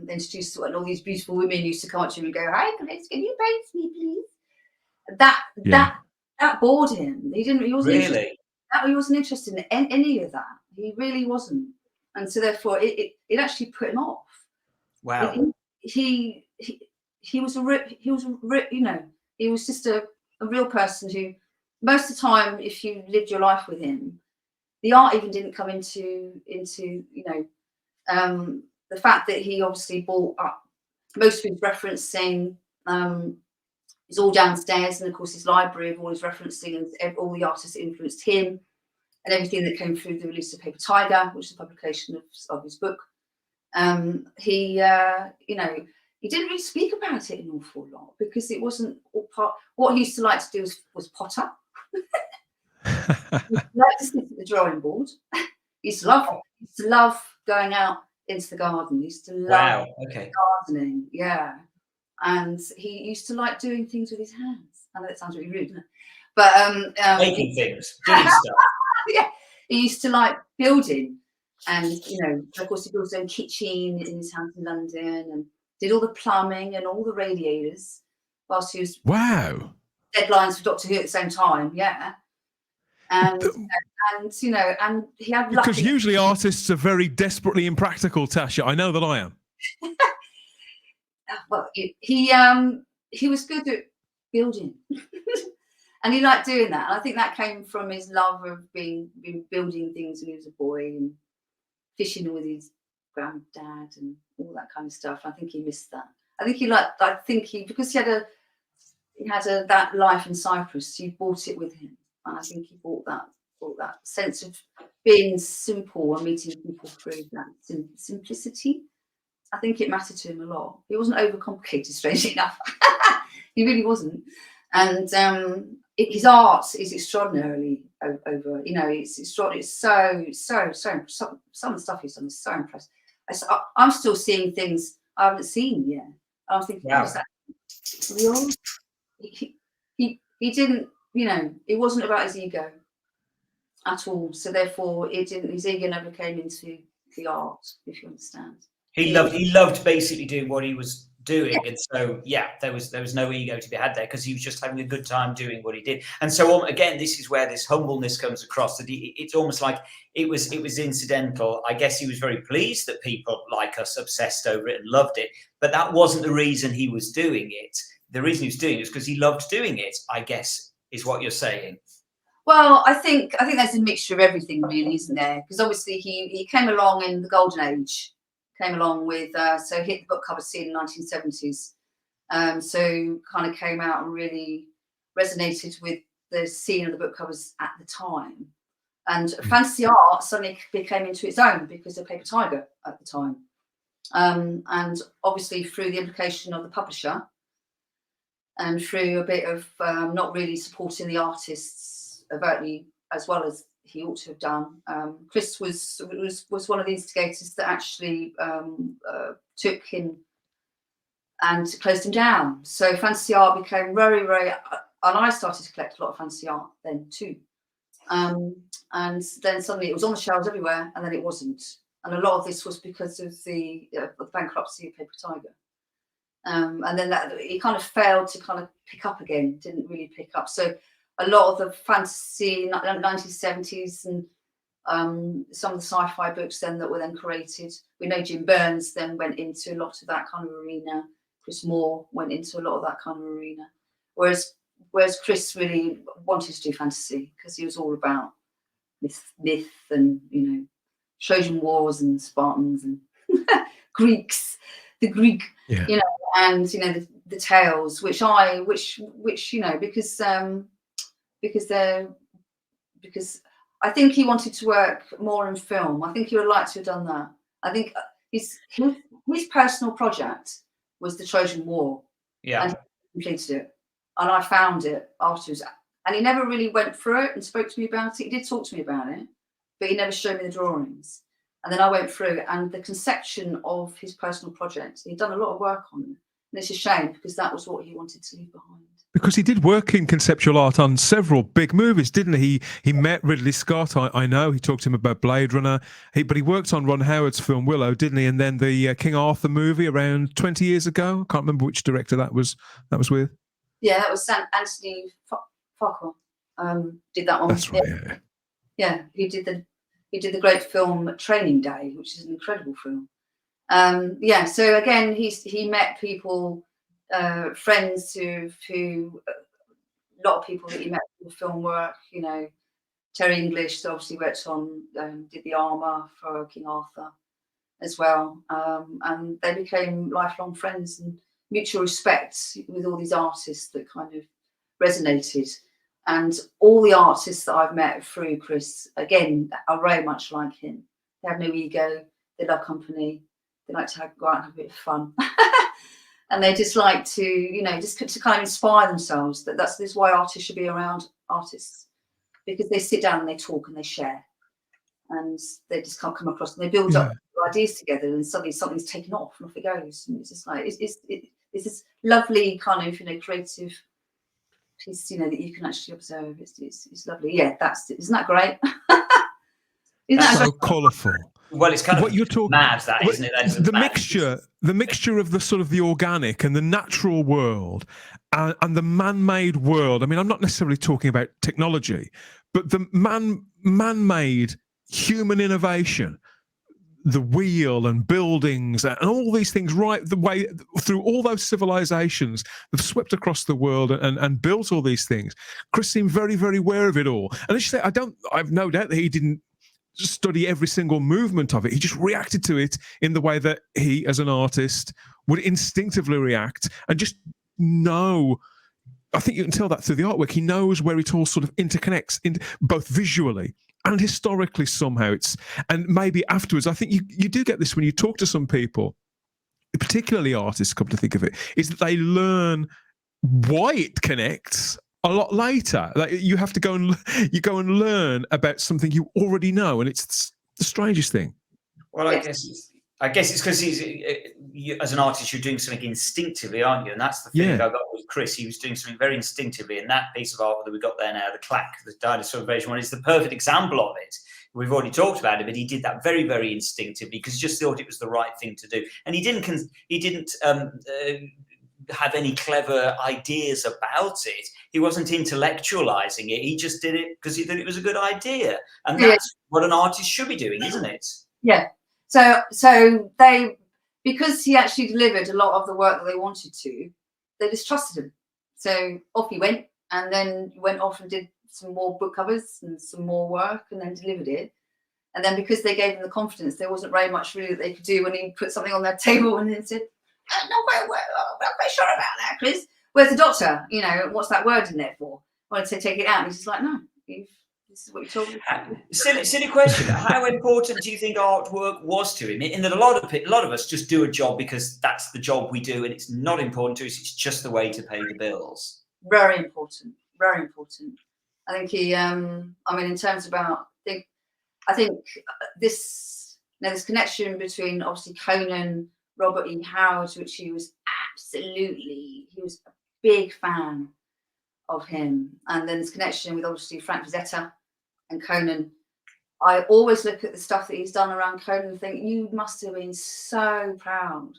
introduced to all these beautiful women used to come up to him and go, "Hi, can you paint me, please?" That bored him. He wasn't Really. he wasn't interested in any of that. He really wasn't, and so therefore it actually put him off. Wow. He was just a real person who, most of the time, if you lived your life with him, the art even didn't come into the fact that he obviously bought up most of his referencing. It's all downstairs, and of course his library of all his referencing and all the artists that influenced him, and everything that came through the release of Paper Tiger, which is the publication of his book. He didn't really speak about it an awful lot because it wasn't all part. What he used to like to do was potter. He liked to sit at the drawing board. He used to love going out into the garden. He used to love gardening. Yeah. And he used to like doing things with his hands. I know that sounds really rude, doesn't it? But making things, doing stuff. Yeah, he used to like building, and of course he built his own kitchen in his house in London, and did all the plumbing and all the radiators whilst he was deadlines for Doctor Who at the same time. Yeah, and he had because usually artists are very desperately impractical. Tasha, I know that I am. Well, he was good at building, and he liked doing that. And I think that came from his love of building things when he was a boy and fishing with his granddad and all that kind of stuff. I think he missed that. I think because he had that life in Cyprus, he brought it with him, and I think he brought that sense of being simple and meeting people through that simplicity. I think it mattered to him a lot. He wasn't overcomplicated, strangely enough. He really wasn't. And his art is extraordinarily over. It's extraordinary. It's so some of the stuff he's done is so impressive. I'm still seeing things I haven't seen yet. I'm thinking, is that real? He didn't. It wasn't about his ego at all. So therefore, his ego never came into the art, if you understand. He loved basically doing what he was doing, and so there was no ego to be had there because he was just having a good time doing what he did. And so again, this is where this humbleness comes across. That it's almost like it was incidental. I guess he was very pleased that people like us obsessed over it and loved it, but that wasn't the reason he was doing it. The reason he was doing it was because he loved doing it, I guess, is what you're saying. Well, I think there's a mixture of everything, really, isn't there? Because obviously he came along in the golden age. Came along with so hit the book cover scene in the 1970s, so kind of came out and really resonated with the scene of the book covers at the time, and fantasy art suddenly became into its own because of Paper Tiger at the time, and obviously through the implication of the publisher and through a bit of not really supporting the artists overtly as well as he ought to have done. Chris was one of the instigators that actually took him and closed him down. So fantasy art became very, very, and I started to collect a lot of fantasy art then too. And then suddenly it was on the shelves everywhere, and then it wasn't. And a lot of this was because of the bankruptcy of Paper Tiger. And then it kind of failed to kind of pick up again, didn't really pick up. So a lot of the fantasy 1970s and Some of the sci-fi books then that were then created. We know Jim Burns then went into a lot of that kind of arena. Chris Moore went into a lot of that kind of arena. Whereas Chris really wanted to do fantasy because he was all about myth and, you know, Trojan Wars and Spartans and Greeks, the Greek, yeah. you know, and, you know, the tales, which you know, because I think he wanted to work more in film. I think he would like to have done that. I think his personal project was the Trojan War. Yeah. And he completed it. And I found it afterwards. And he never really went through it and spoke to me about it. He did talk to me about it, but he never showed me the drawings. And then I went through it, and the conception of his personal project, he'd done a lot of work on it. And it's a shame because that was what he wanted to leave behind. Because he did work in conceptual art on several big movies, didn't he? He met Ridley Scott, I know. He talked to him about Blade Runner. But he worked on Ron Howard's film Willow, didn't he? And then the King Arthur movie around 20 years ago. I can't remember which director that was with. Yeah, that was Anthony Farquhar. Did that one. That's right. Yeah. Yeah, he did the great film Training Day, which is an incredible film. Yeah, so again, he met people, friends who a lot of people that he met in the film work. You know, Terry English obviously worked on, did the armour for King Arthur as well, and they became lifelong friends and mutual respect with all these artists that kind of resonated. And all the artists that I've met through Chris, again, are very much like him. They have no ego. They love company. They like to go out and have a bit of fun. And they just like to, you know, just to kind of inspire themselves. This is why artists should be around artists, because they sit down and they talk and they share. And they just can't come across, and they build up ideas together, and suddenly something's taken off and off it goes. And it's just like, it's this lovely kind of, you know, creative piece, you know, that you can actually observe. It's lovely. Yeah, isn't that great? Isn't that so colourful? Well, it's kind of what you're talking mad, that, isn't it? That's the mad. mixture of the sort of the organic and the natural world and the man-made world. I mean, I'm not necessarily talking about technology, but the man-made human innovation, the wheel and buildings and all these things, right the way through all those civilizations that have swept across the world and built all these things. Chris seemed very, very aware of it all. And as you say, I've no doubt that he didn't study every single movement of it. He just reacted to it in the way that he, as an artist, would instinctively react and just know. I think you can tell that through the artwork. He knows where it all sort of interconnects, both visually and historically somehow. And maybe afterwards, I think you do get this when you talk to some people, particularly artists, come to think of it, is that they learn why it connects a lot later. Like you have to go and learn about something you already know, and it's the strangest thing. Well, I guess it's because as an artist, you're doing something instinctively, aren't you? And that's the thing I got with Chris. He was doing something very instinctively, and that piece of art that we got there now, the clack, the dinosaur version one, is the perfect example of it. We've already talked about it, but he did that very, very instinctively because he just thought it was the right thing to do, and he didn't have any clever ideas about it. He wasn't intellectualizing it. He just did it because he thought it was a good idea, and that's what an artist should be doing, isn't it? Yeah. So they, because he actually delivered a lot of the work that they wanted to, they just trusted him. So off he went, and then went off and did some more book covers and some more work, and then delivered it. And then because they gave him the confidence, there wasn't very much really that they could do when he put something on their table and then said, I'm not quite sure about that, Chris. Where's the doctor? You know, what's that word in there for? I wanted to take it out. And he's just like, no, this is what you told me. Silly question. How important do you think artwork was to him? In that a lot of us just do a job because that's the job we do, and it's not important to us. It's just the way to pay the bills. Very important. Very important. I think he. I mean, in terms about, I think this connection between obviously Conan, Robert E. Howard, which he was a big fan of him, and then this connection with obviously Frank Frazetta and Conan. I always look at the stuff that he's done around Conan and think, you must have been so proud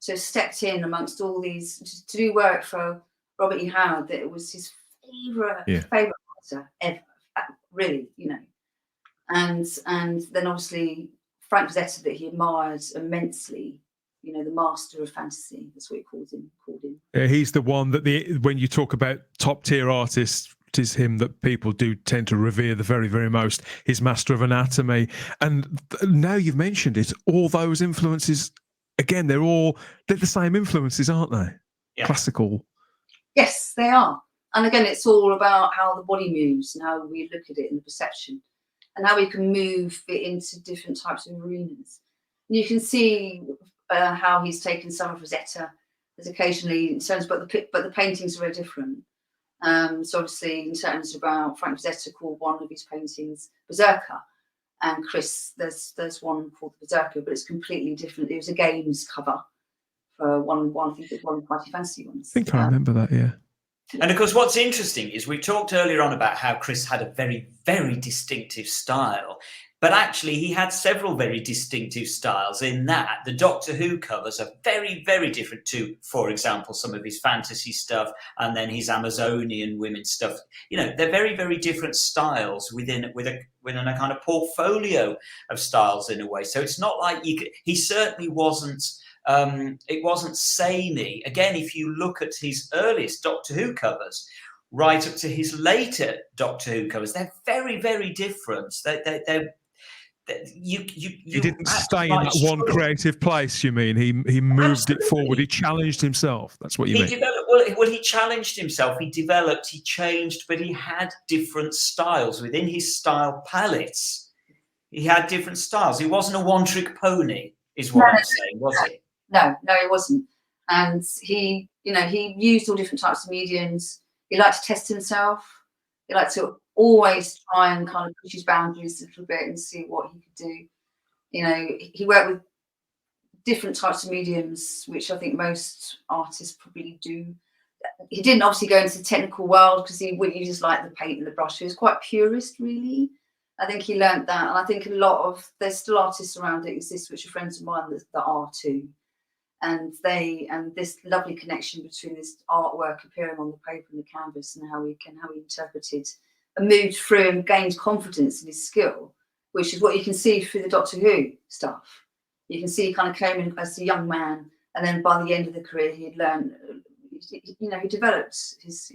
to have stepped in amongst all these, to do work for Robert E. Howard, that it was his favourite writer ever, really, you know. and then obviously Frank Frazetta, that he admired immensely. You know, the master of fantasy. That's what he called him. Yeah, he's the one that when you talk about top tier artists, it is him that people do tend to revere the very, very most. His master of anatomy. And now you've mentioned it, all those influences, again, they're the same influences, aren't they? Yeah. Classical. Yes, they are. And again, it's all about how the body moves and how we look at it and the perception and how we can move it into different types of arenas. And you can see how he's taken some of Rosetta. There's occasionally in terms, but the paintings are very different. So obviously, in terms about Frank Frazetta called one of his paintings Berserker, and Chris, there's one called the Berserker, but it's completely different. It was a games cover for one I think it was one of the Party Fantasy ones. I think I remember that, yeah. And of course, what's interesting is we talked earlier on about how Chris had a very, very distinctive style. But actually, he had several very distinctive styles in that the Doctor Who covers are very, very different to, for example, some of his fantasy stuff and then his Amazonian women stuff. You know, they're very, very different styles within a kind of portfolio of styles in a way. So it's not like he certainly wasn't. It wasn't samey. Again, if you look at his earliest Doctor Who covers, right up to his later Doctor Who covers, they're very, very different. He didn't stay in that one creative place. You mean he moved it forward? He challenged himself. That's what you mean. He challenged himself. He developed. He changed, but he had different styles within his style palettes. He had different styles. He wasn't a one-trick pony, is what I'm saying, was he? No, he wasn't. And he used all different types of mediums. He liked to test himself. He liked to always try and kind of push his boundaries a little bit and see what he could do. You know, he worked with different types of mediums, which I think most artists probably do. He didn't obviously go into the technical world because he wouldn't use like the paint and the brush. He was quite purist, really. I think he learned that. And I think there's still artists around that exist, which are friends of mine that are too. And this lovely connection between this artwork appearing on the paper and the canvas and how he interpreted and moved through and gained confidence in his skill, which is what you can see through the Doctor Who stuff. You can see he kind of came in as a young man, and then by the end of the career, he'd learned, he developed his,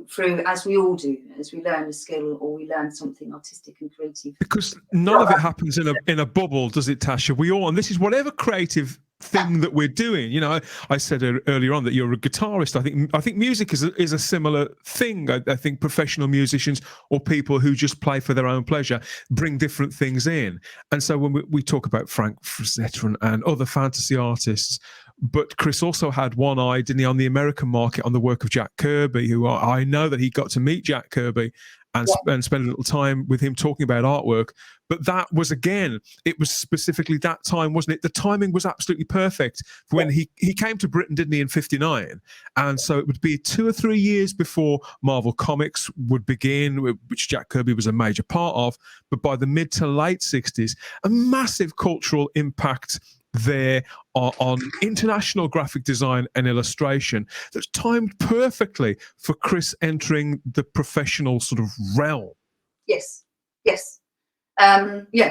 through, as we all do, as we learn a skill or we learn something artistic and creative. Because none of it happens in a bubble, does it, Tasha? We all, and this is whatever creative thing that we're doing. You know, I said earlier on that you're a guitarist. I think music is a similar thing. I think professional musicians or people who just play for their own pleasure bring different things in. And so when we talk about Frank Frazetta and other fantasy artists, but Chris also had one eye, didn't he, on the American market on the work of Jack Kirby, who I know that he got to meet Jack Kirby and spend a little time with him talking about artwork. But that was, again, it was specifically that time, wasn't it? The timing was absolutely perfect for when he came to Britain, didn't he, in 59? And so it would be 2 or 3 years before Marvel Comics would begin, which Jack Kirby was a major part of. But by the mid to late 60s, a massive cultural impact there on international graphic design and illustration that's timed perfectly for Chris entering the professional sort of realm. Yes.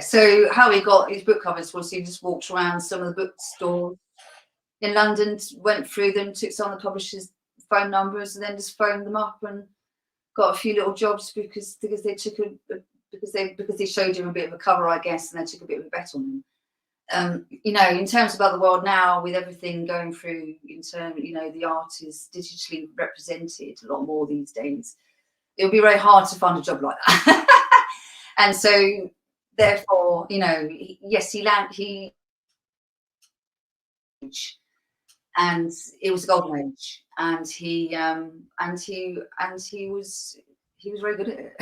So how he got his book covers was he just walked around some of the bookstores in London, went through them, took some of the publishers' phone numbers, and then just phoned them up and got a few little jobs because they took because they showed him a bit of a cover, I guess, and they took a bit of a bet on him. In terms of other world now, with everything going through, the art is digitally represented a lot more these days. It would be very hard to find a job like that. And so, therefore, he and it was a golden age, and he was very good at it.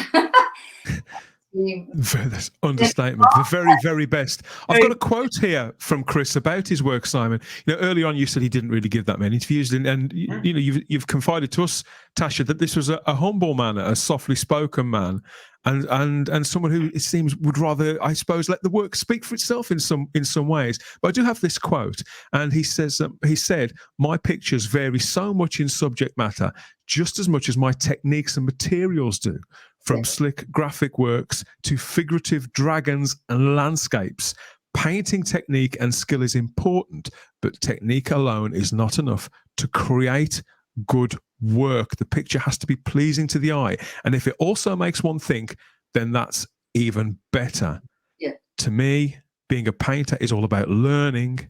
That's understatement. The very, very best. I've got a quote here from Chris about his work, Simon. Early on you said he didn't really give that many interviews, and you've confided to us, Tasha, that this was a humble man, a softly spoken man, and someone who, it seems, would rather, I suppose, let the work speak for itself in some ways. But I do have this quote, and he said, "My pictures vary so much in subject matter, just as much as my techniques and materials do. from slick graphic works to figurative dragons and landscapes. Painting technique and skill is important, but technique alone is not enough to create good work. The picture has to be pleasing to the eye. And if it also makes one think, then that's even better. Yeah. To me, being a painter is all about learning.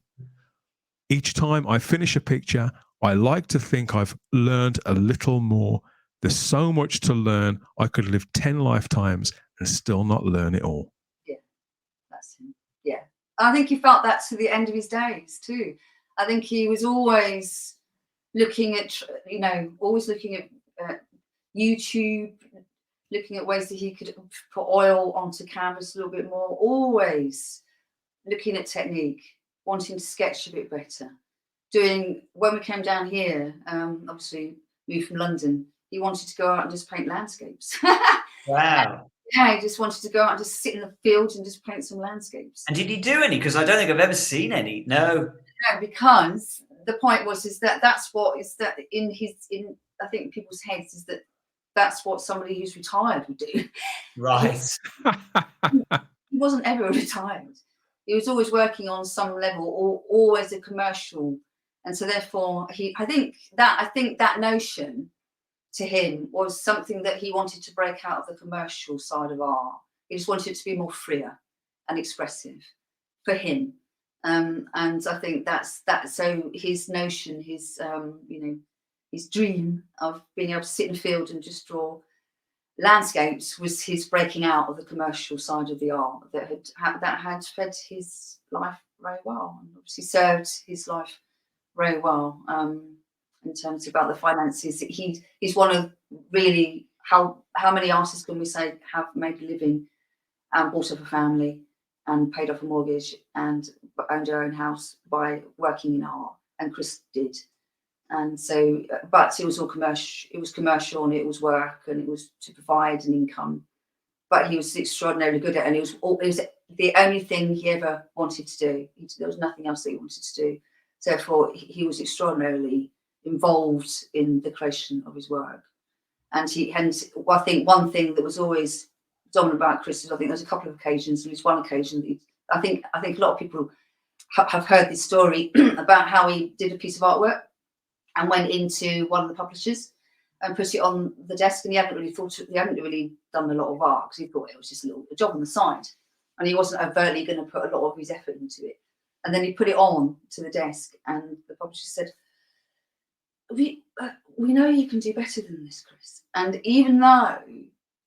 Each time I finish a picture, I like to think I've learned a little more. There's so much to learn. I could live 10 lifetimes and still not learn it all. Yeah, that's him. Yeah. I think he felt that to the end of his days too. I think he was always looking at, always looking at YouTube, looking at ways that he could put oil onto canvas a little bit more, always looking at technique, wanting to sketch a bit better. When we came down here, obviously moved from London, he wanted to go out and just paint landscapes. Wow. Yeah, he just wanted to go out and just sit in the field and just paint some landscapes. And did he do any? Because I don't think I've ever seen any. No. No, because the point was that's what is that in I think people's heads is that's what somebody who's retired would do. Right. He wasn't ever retired. He was always working on some level, or always a commercial, and so therefore I think that notion to him was something that he wanted to break out of the commercial side of art. He just wanted it to be more freer and expressive for him. And I think that's that. So his notion, his dream of being able to sit in the field and just draw landscapes was his breaking out of the commercial side of the art that had fed his life very well, and obviously served his life very well. In terms about the finances, he's one of really how many artists can we say have made a living and brought up a family and paid off a mortgage and owned their own house by working in art, and Chris did. And so, but it was all commercial. It was commercial, and it was work, and it was to provide an income. But he was extraordinarily good at it, and it was the only thing he ever wanted to do. There was nothing else that he wanted to do. Therefore, he was extraordinarily involved in the creation of his work. And I think one thing that was always dominant about Chris is I think there's a couple of occasions, and it's one occasion that I think a lot of people have heard this story about how he did a piece of artwork and went into one of the publishers and put it on the desk, and he hadn't really done a lot of art because he thought it was just a job on the side, and he wasn't overtly going to put a lot of his effort into it. And then he put it on to the desk, and the publisher said, we know you can do better than this, Chris. And even though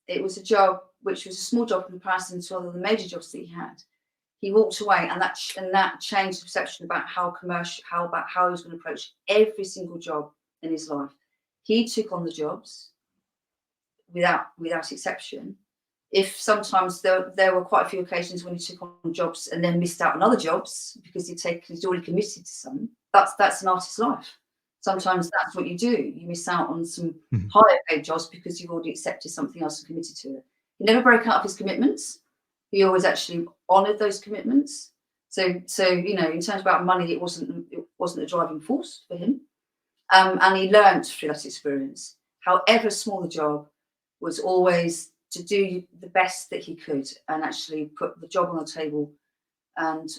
it was a job which was a small job in comparison to all of the major jobs that he had, he walked away, and that changed the perception about how he was going to approach every single job in his life. He took on the jobs without exception. If sometimes there were quite a few occasions when he took on jobs and then missed out on other jobs because he'd already committed to some, that's an artist's life. Sometimes that's what you do. You miss out on some higher paid jobs because you've already accepted something else and committed to it. He never broke out of his commitments. He always actually honoured those commitments. So in terms about money, it wasn't a driving force for him. And he learned through that experience. However small the job, was always to do the best that he could and actually put the job on the table and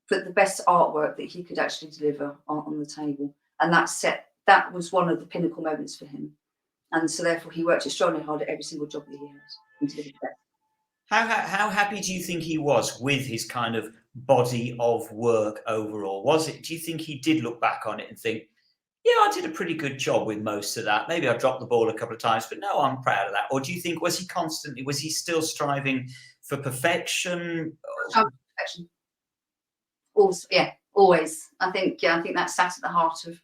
put the best artwork that he could actually deliver on the table. And that was one of the pinnacle moments for him. And so therefore he worked extraordinarily hard at every single job that he had and delivered the best. How happy do you think he was with his kind of body of work overall? Do you think he did look back on it and think, yeah, I did a pretty good job with most of that. Maybe I dropped the ball a couple of times, but no, I'm proud of that. Or do you think, was he still striving for perfection? Perfection. Always. I think that sat at the heart of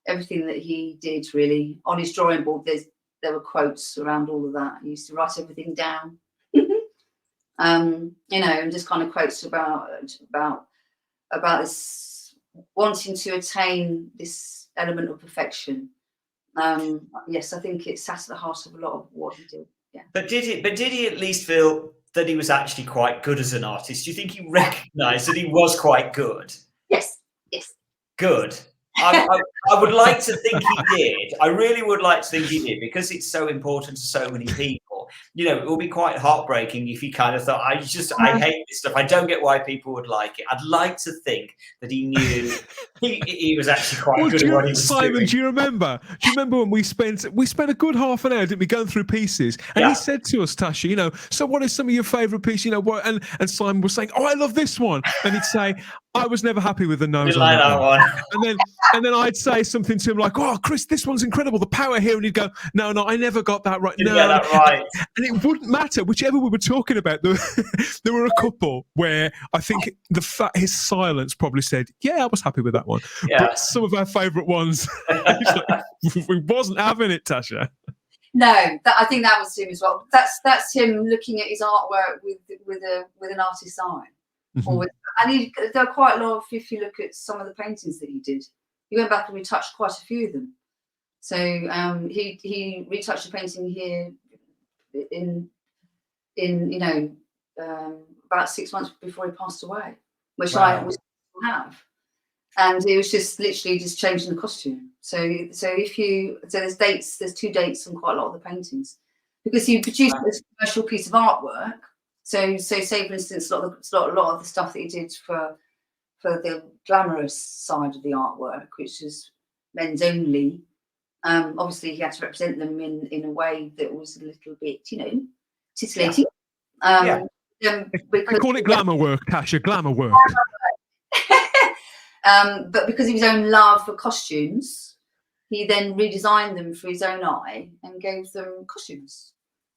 everything that he did, really. On his drawing board, there were quotes around all of that. He used to write everything down. And just kind of quotes about this wanting to attain this element of perfection. Yes, I think it sat at the heart of a lot of what he did. Yeah. But did he at least feel that he was actually quite good as an artist? Do you think he recognised that he was quite good? Yes. Good. I would like to think he did. I really would like to think he did, because it's so important to so many people. it will be quite heartbreaking if he kind of thought, I hate this stuff. I don't get why people would like it. I'd like to think that he knew he was actually quite good at what he was Simon, doing. do you remember when we spent a good half an hour, didn't we, going through pieces? And he said to us, Tasha, so what is some of your favourite pieces? And Simon was saying, oh, I love this one. And he'd say, I was never happy with the nose on that one. And then I'd say something to him like, oh, Chris, this one's incredible, the power here. And he'd go, no, I never got that right. Didn't get that right. And it wouldn't matter, whichever we were talking about. There were a couple where I think his silence probably said, yeah, I was happy with that one. Yeah. But some of our favourite ones, we wasn't having it, Tasha. No, I think that was him as well. That's him looking at his artwork with an artist's eye. Mm-hmm. There are quite a lot of, if you look at some of the paintings that he did, he went back and retouched quite a few of them. So he retouched a painting here in about 6 months before he passed away, which I still have. And it was just literally just changing the costume. So there's dates, there's 2 dates on quite a lot of the paintings, because he produced this commercial piece of artwork. So say for instance, a lot of the stuff that he did for the glamorous side of the artwork, which is men's only. Obviously, he had to represent them in a way that was a little bit, titillating. I call it glamour work, Tasha, glamour work. But because of his own love for costumes, he then redesigned them for his own eye and gave them costumes.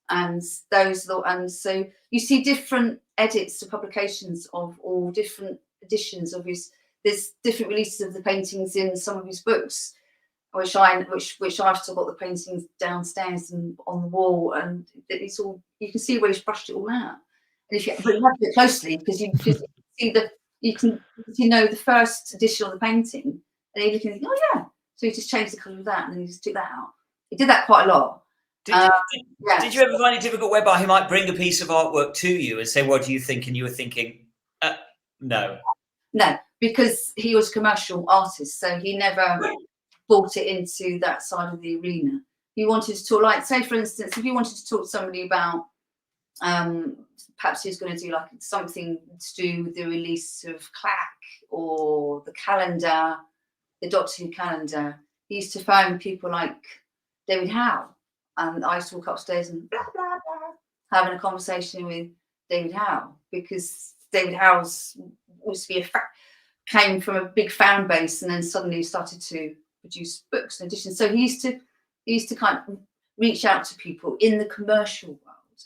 And so you see different edits to publications of all different editions of his. There's different releases of the paintings in some of his books, which I've still got the paintings downstairs and on the wall, and it's all, you can see where he's brushed it all out. And but you have to look closely, because you can see the first edition of the painting, and you're looking, oh yeah, so he just changed the colour of that, and then he just took that out. He did that quite a lot. Did you ever find it difficult whereby he might bring a piece of artwork to you and say, what do you think? And you were thinking, no. No, because he was a commercial artist, so he never brought it into that side of the arena. He wanted to talk, like, say, for instance, if you wanted to talk to somebody about, perhaps he was going to do like something to do with the release of Clack or the calendar, the Doctor Who calendar, he used to phone people like David Howe. And I used to walk upstairs and blah, blah, blah, having a conversation with David Howe, because David Howe's came from a big fan base, and then suddenly started to produce books and editions. So he used to kind of reach out to people in the commercial world.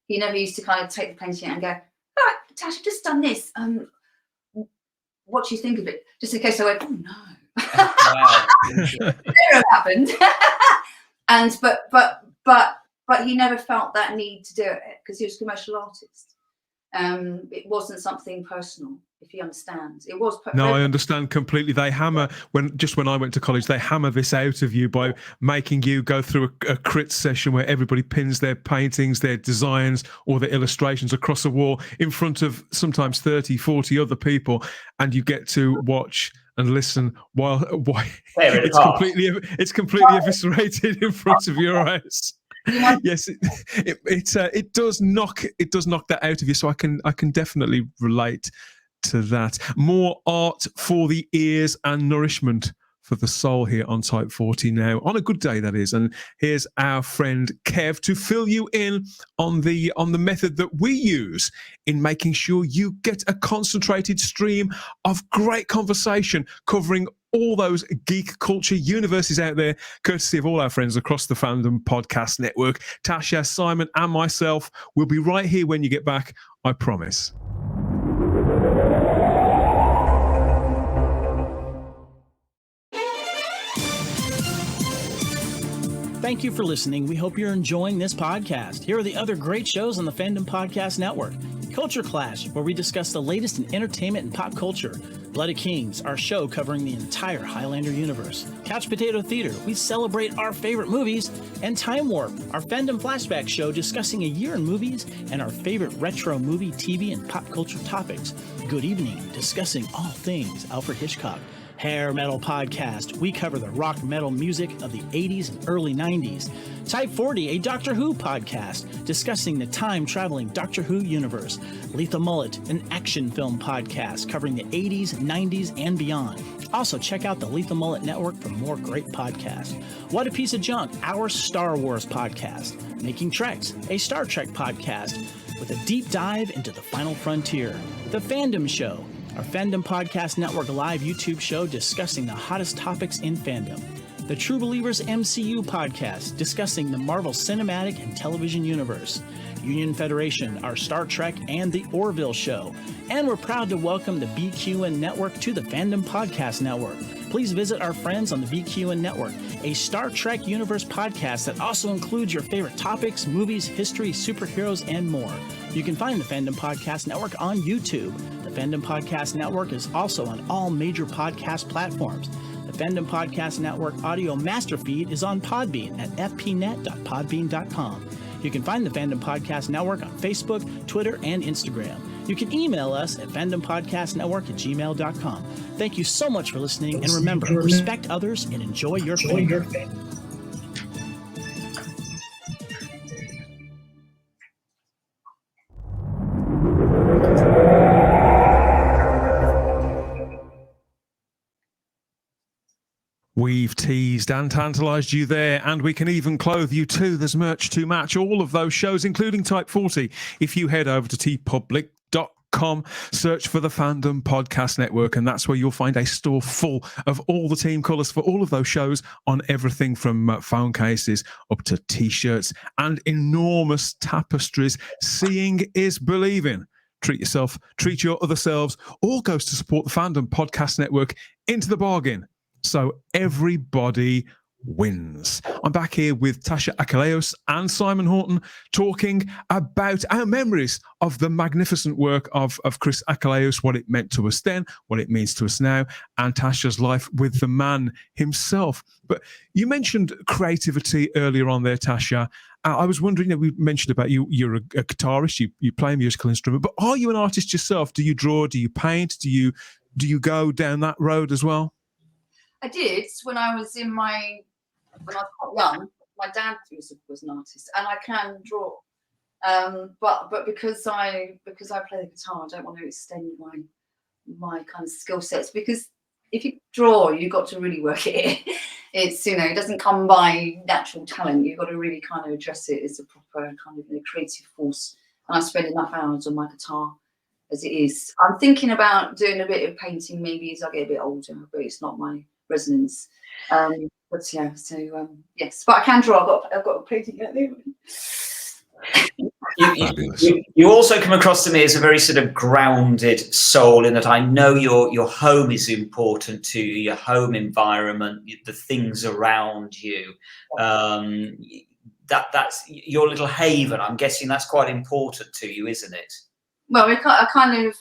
He never used to kind of take the painting and go, all right, Tasha, just done this. What do you think of it? Just in case I went, oh no. Wow. Never happened. And but he never felt that need to do it, because he was a commercial artist. It wasn't something personal, if you understand. It was. No, I understand completely. They hammer when I went to college, they hammer this out of you by making you go through a crit session where everybody pins their paintings, their designs, or their illustrations across a wall in front of sometimes 30, 40 other people, and you get to watch and listen while it's completely eviscerated in front of your eyes. Yes, it does knock that out of you. So I can definitely relate to that. More art for the ears and nourishment for the soul here on Type 40 now, on a good day, that is. And here's our friend Kev to fill you in on the method that we use in making sure you get a concentrated stream of great conversation covering all those geek culture universes out there, courtesy of all our friends across the Fandom Podcast Network. Tasha, Simon, and myself will be right here when you get back, I promise. Thank you for listening. We hope you're enjoying this podcast. Here are the other great shows on the Fandom Podcast Network. Culture Clash, where we discuss the latest in entertainment and pop culture. Blood of Kings, our show covering the entire Highlander universe. Couch Potato Theater, we celebrate our favorite movies. And Time Warp, our Fandom Flashback show discussing a year in movies and our favorite retro movie, TV, and pop culture topics. Good Evening, discussing all things Alfred Hitchcock. Hair Metal Podcast. We cover the rock metal music of the 80s and early 90s. Type 40, a Doctor Who podcast discussing the time-traveling Doctor Who universe. Lethal Mullet, an action film podcast covering the 80s, 90s, and beyond. Also, check out the Lethal Mullet Network for more great podcasts. What a Piece of Junk, our Star Wars podcast. Making Treks, a Star Trek podcast with a deep dive into the final frontier. The Fandom Show, our Fandom Podcast Network live YouTube show discussing the hottest topics in fandom. The True Believers MCU podcast discussing the Marvel Cinematic and Television Universe. Union Federation, our Star Trek, and the Orville Show. And we're proud to welcome the BQN Network to the Fandom Podcast Network. Please visit our friends on the BQN Network, a Star Trek Universe podcast that also includes your favorite topics, movies, history, superheroes, and more. You can find the Fandom Podcast Network on YouTube. The Fandom Podcast Network is also on all major podcast platforms. The Fandom Podcast Network audio master feed is on Podbean at fpnet.podbean.com. You can find the Fandom Podcast Network on Facebook, Twitter, and Instagram. You can email us at fandompodcastnetwork@gmail.com. Thank you so much for listening, and remember, respect others and enjoy your fandom. We've teased and tantalised you there, and we can even clothe you too. There's merch to match all of those shows, including Type 40. If you head over to tpublic.com, search for the Fandom Podcast Network, and that's where you'll find a store full of all the team colours for all of those shows, on everything from phone cases up to T-shirts and enormous tapestries. Seeing is believing. Treat yourself, treat your other selves. All goes to support the Fandom Podcast Network into the bargain. So everybody wins. I'm back here with Tasha Achilléos and Simon Horton talking about our memories of the magnificent work of Christos Achilléos, what it meant to us then, what it means to us now, and Tasha's life with the man himself. But you mentioned creativity earlier on there, Tasha. I was wondering, we mentioned about you're a guitarist, you play a musical instrument, but are you an artist yourself? Do you draw? Do you paint? Do you go down that road as well? I did when I was quite young. My dad was an artist, and I can draw. But because I play the guitar, I don't want to extend my kind of skill sets, because if you draw, you've got to really work it. It's it doesn't come by natural talent. You've got to really kind of address it as a proper kind of creative force. And I spend enough hours on my guitar as it is. I'm thinking about doing a bit of painting maybe as I get a bit older, but it's not my resonance. But yeah, so yes, but I can draw. I've got a painting at the moment. You also come across to me as a very sort of grounded soul, in that I know your home is important to you, your home environment, the things around you. That's your little haven. I'm guessing that's quite important to you, isn't it? Well, I kind of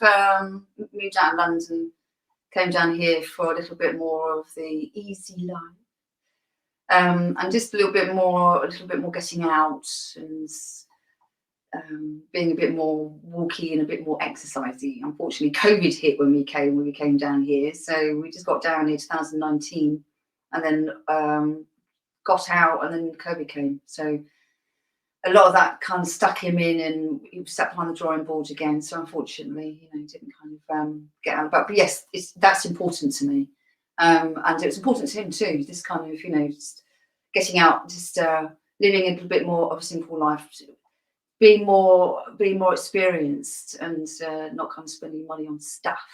moved out of London, came down here for a little bit more of the easy life, and just a little bit more getting out and being a bit more walky and a bit more exercisey. Unfortunately, COVID hit when we came down here, so we just got down here 2019, and then got out, and then COVID came. So a lot of that kind of stuck him in, and he sat behind the drawing board again. So unfortunately, didn't kind of get out. But yes, that's important to me, and it was important to him too. This kind of just getting out, just living a little bit more of a simple life, being more experienced, and not kind of spending money on stuff.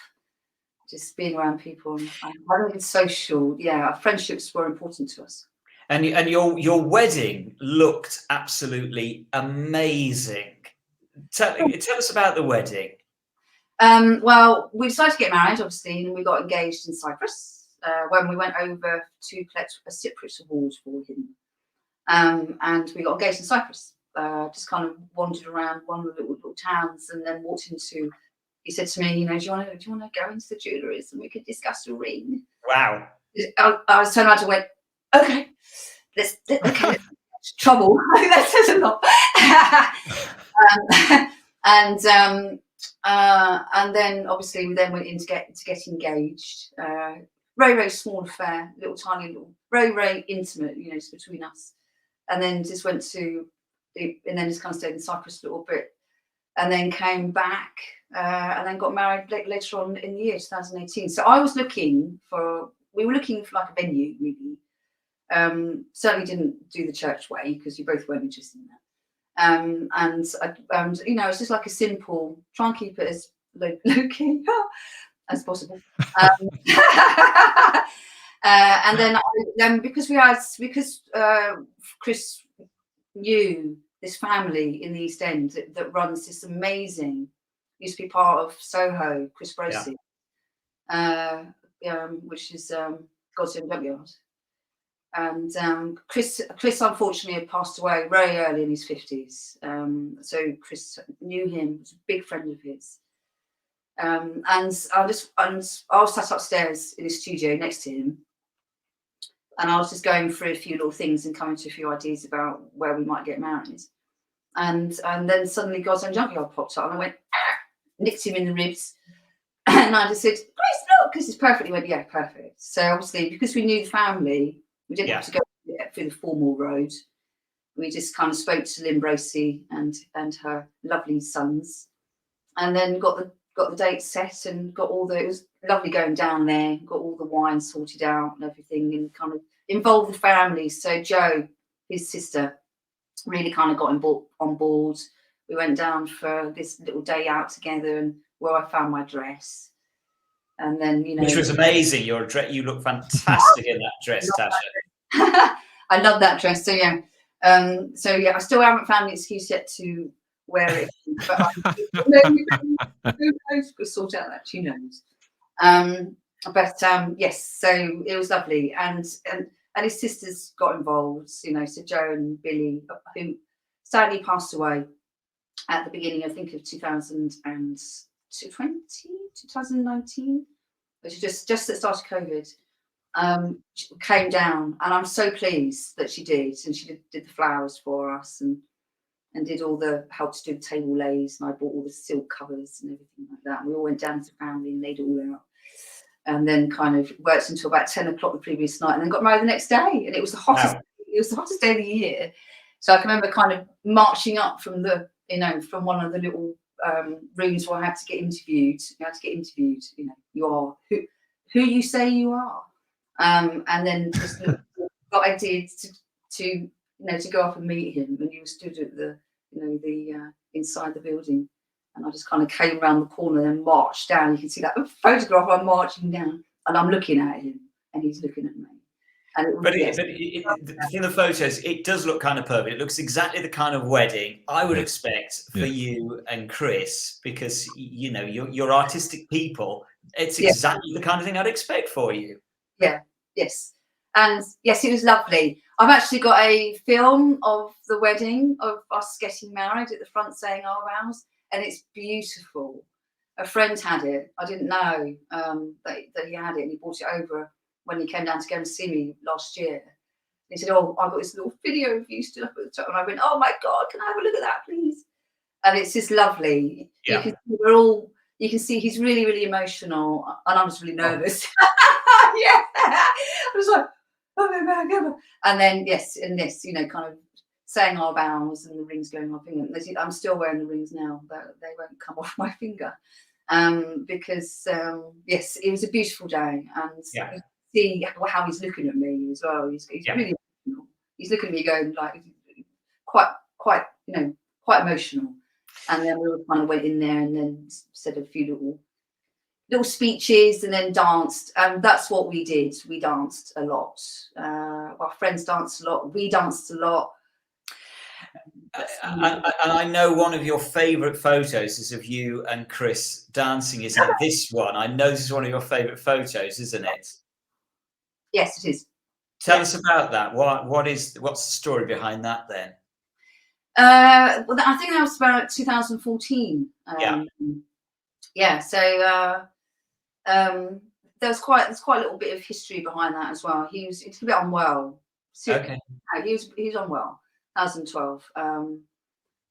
Just being around people and having social. Yeah, our friendships were important to us. And your wedding looked absolutely amazing. Tell us about the wedding. Well, we decided to get married, obviously, and we got engaged in Cyprus when we went over to collect a Cyprus award for him. And we got engaged in Cyprus. Just kind of wandered around one of the little towns, and then walked into. He said to me, do you want to go into the jewelleries and we could discuss a ring? Wow. I was turned around and went, okay. Okay, trouble. That says a lot. And then obviously we then went in to get engaged. very, very small affair, little tiny, little, very, very intimate, you know, just between us. And then just went to, and then just kind of stayed in Cyprus a little bit, and then came back, and then got married later on in the year 2018. So I was looking for, we were looking for like a venue, really. Certainly didn't do the church way because you both weren't interested in that. And you know, it's just like a simple, try and keep it as low key as possible. And then because Chris knew this family in the East End that runs this amazing, used to be part of Soho, Chris Bracey, which is God's Own Junkyard. And Chris unfortunately had passed away very early in his 50s. So Chris knew him, was a big friend of his. And I was sat upstairs in his studio next to him, and I was just going through a few little things and coming to a few ideas about where we might get married. And then suddenly God's Own Junkyard popped up, and I went, nicked him in the ribs, and I just said, Chris, look, this is perfect. He went, yeah, perfect. So obviously, because we knew the family, we didn't have to go through the formal road. We just kind of spoke to Lynn Bracey and her lovely sons, and then got the date set and got all the, it was lovely going down there, got all the wine sorted out and everything, and kind of involved the family. So Joe, his sister, really kind of got on board. We went down for this little day out together, and where I found my dress. And then, you know, which was amazing. You look fantastic in that dress, Tasha. I love that dress. So yeah, I still haven't found an excuse yet to wear it, but who knows? We'll sort out that. Who knows? Yes. So it was lovely, and his sisters got involved. You know, so Joe and Billy, who sadly passed away at the beginning, I think, of 2019, which is just at the start of COVID, came down, and I'm so pleased that she did, and she did the flowers for us, and did all the, helped to do the table lays, and I bought all the silk covers and everything like that. And we all went down as a family and laid it all out, and then kind of worked until about 10 o'clock the previous night, and then got married the next day, and it was the hottest. Wow. It was the hottest day of the year. So I can remember kind of marching up from from one of the little rooms where I had to get interviewed. You had to get interviewed. You know, you are who you say you are, and then just what I did to go up and meet him, and you stood at the inside the building, and I just kind of came around the corner and marched down. You can see that photograph. I'm marching down, and I'm looking at him, and he's looking at me. And in the photos, it does look kind of perfect. It looks exactly the kind of wedding I would expect for you and Chris, because you know you're artistic people. It's exactly the kind of thing I'd expect for you. Yeah. Yes. And yes, it was lovely. I've actually got a film of the wedding, of us getting married, at the front saying our vows, and it's beautiful. A friend had it. I didn't know that he had it, and he brought it over when he came down to go and see me last year. He said, "Oh, I've got this little video of you stood up at the top," and I went, "Oh my God, can I have a look at that, please?" And it's just lovely. Yeah. You can see he's really, really emotional, and I'm just really nervous. Yeah, I was like, oh my God. And then kind of saying our vows and the rings going off. I'm still wearing the rings now, but they won't come off my finger, because yes, it was a beautiful day, and you see how he's looking at me as well. He's really emotional. He's looking at me going like quite emotional. And then we all kind of went in there and then said a few little speeches and then danced. That's what we did. We danced a lot. Our friends danced a lot. We danced a lot. And I know one of your favourite photos is of you and Chris dancing, isn't it? This one. I know this is one of your favourite photos, isn't it? Yes, it is. Tell us about that. What's the story behind that then? Well, I think that was about 2014. So there's quite a little bit of history behind that as well. It's a bit unwell. Okay. He was unwell. 2012.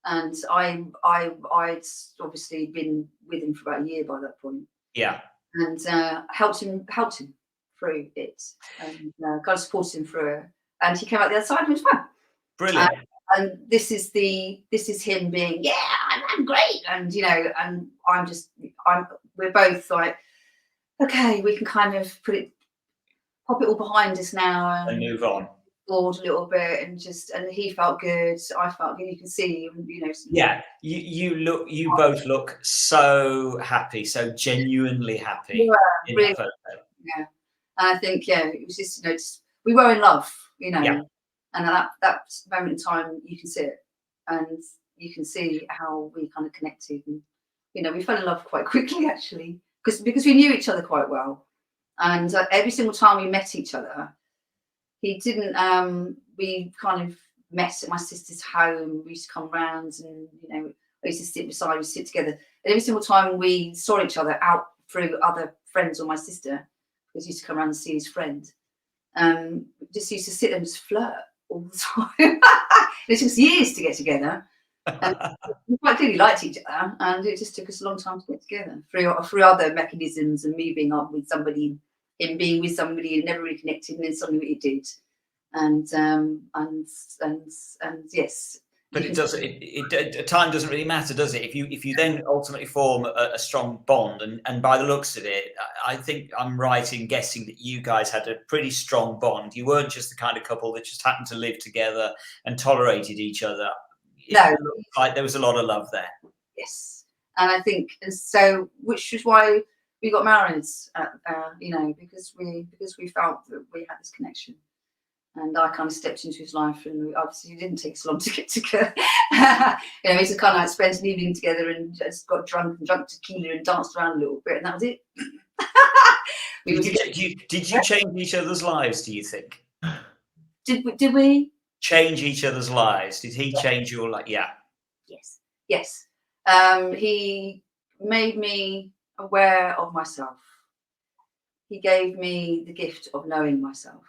And I'd obviously been with him for about a year by that point. Yeah. And helped him through it, and kind of supported him through it. And he came out the other side and it was fun. Brilliant. And this is him being, yeah, I'm great, and and we're both like, okay, we can kind of pop it all behind us now And move on. Bored a little bit, and he felt good, I felt good. You can see, Yeah, you both look so happy, so genuinely happy. Yeah, really, yeah. And I think, it was just, we were in love, Yeah. and at that moment in time, you can see it, and you can see how we kind of connected, and we fell in love quite quickly, actually, because we knew each other quite well, and every single time we met each other, he didn't. We kind of met at my sister's home. We used to come round, and I used to sit beside, we sit together. And every single time we saw each other out through other friends or my sister, because he used to come around and see his friend, just used to sit there and just flirt all the time. It took us years to get together. And we quite clearly liked each other, and it just took us a long time to get together through other mechanisms, and me being up with somebody, him being with somebody, and never really connected, and then suddenly it did. And yes. But it does. Time doesn't really matter, does it? If you then ultimately form a strong bond, and by the looks of it, I think I'm right in guessing that you guys had a pretty strong bond. You weren't just the kind of couple that just happened to live together and tolerated each other. No, it looked like there was a lot of love there. Yes, and I think, and so, which is why we got married. Because we felt that we had this connection. And I kind of stepped into his life, and obviously it didn't take so long to get together. We just kind of spent an evening together and just got drunk tequila and danced around a little bit, and that was it. Did you change each other's lives, do you think? Did we? Change each other's lives? Did he change your life? Yeah. Yes. He made me aware of myself. He gave me the gift of knowing myself.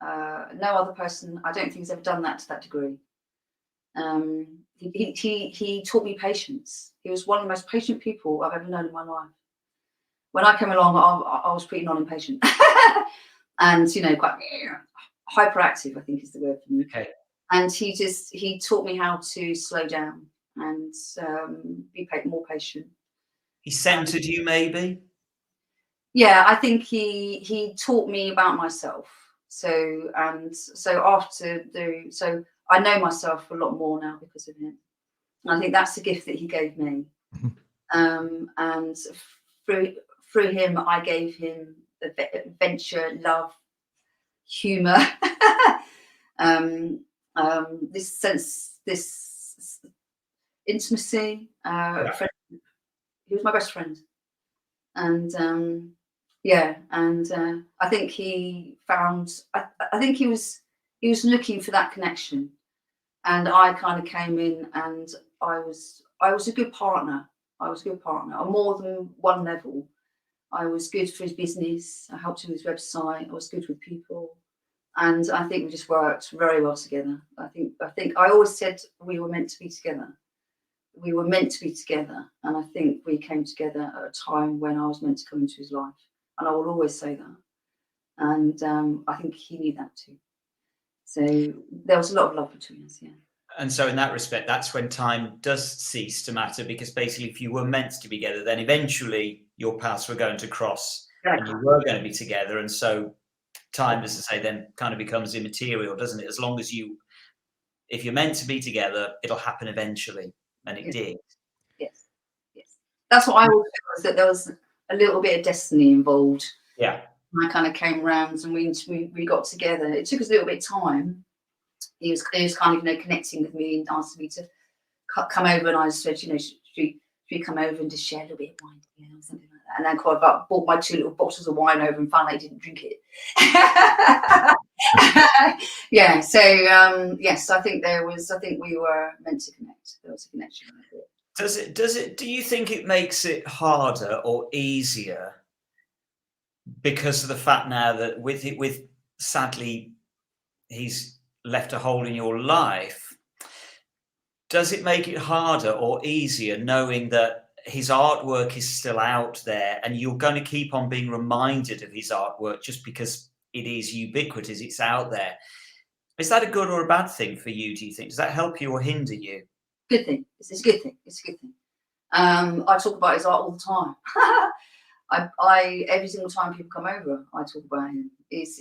No other person, I don't think, has ever done that to that degree. He taught me patience. He was one of the most patient people I've ever known in my life. When I came along, I was pretty non-impatient, and quite hyperactive, I think is the word for me. Okay. And he taught me how to slow down and be more patient. He centered you, maybe. Yeah, I think he taught me about myself. So I know myself a lot more now because of him. And I think that's the gift that he gave me. And through him, I gave him adventure, love, humour, this sense, this intimacy. Friend. He was my best friend, and I think he found. I think he was looking for that connection, and I kind of came in, and I was a good partner. I was a good partner on more than one level. I was good for his business. I helped him with his website. I was good with people, and I think we just worked very well together. I think I always said we were meant to be together. We were meant to be together, and I think we came together at a time when I was meant to come into his life, and I will always say that. And I think he knew that too. So there was a lot of love between us, yeah. And so in that respect, that's when time does cease to matter, because basically if you were meant to be together, then eventually your paths were going to cross and you were going to be together. And so time, as I say, then kind of becomes immaterial, doesn't it? As long as if you're meant to be together, it'll happen eventually. And it did. Yes. That's what I always feel, is that there was a little bit of destiny involved. Yeah. I kind of came around and we got together. It took us a little bit of time. He was kind of connecting with me and asked me to come over, and I said, should we come over and just share a little bit of wine together or something like that. And then quite bought my 2 little bottles of wine over and found I didn't drink it. Yeah. So yes, I think we were meant to connect. There was a connection. Do you think it makes it harder or easier because of the fact now that with sadly he's left a hole in your life? Does it make it harder or easier knowing that his artwork is still out there, and you're going to keep on being reminded of his artwork just because it is ubiquitous, it's out there. Is that a good or a bad thing for you, do you think? Does that help you or hinder you? Good thing. It's a good thing. It's a good thing. I talk about his art all the time. I every single time people come over, I talk about him. He's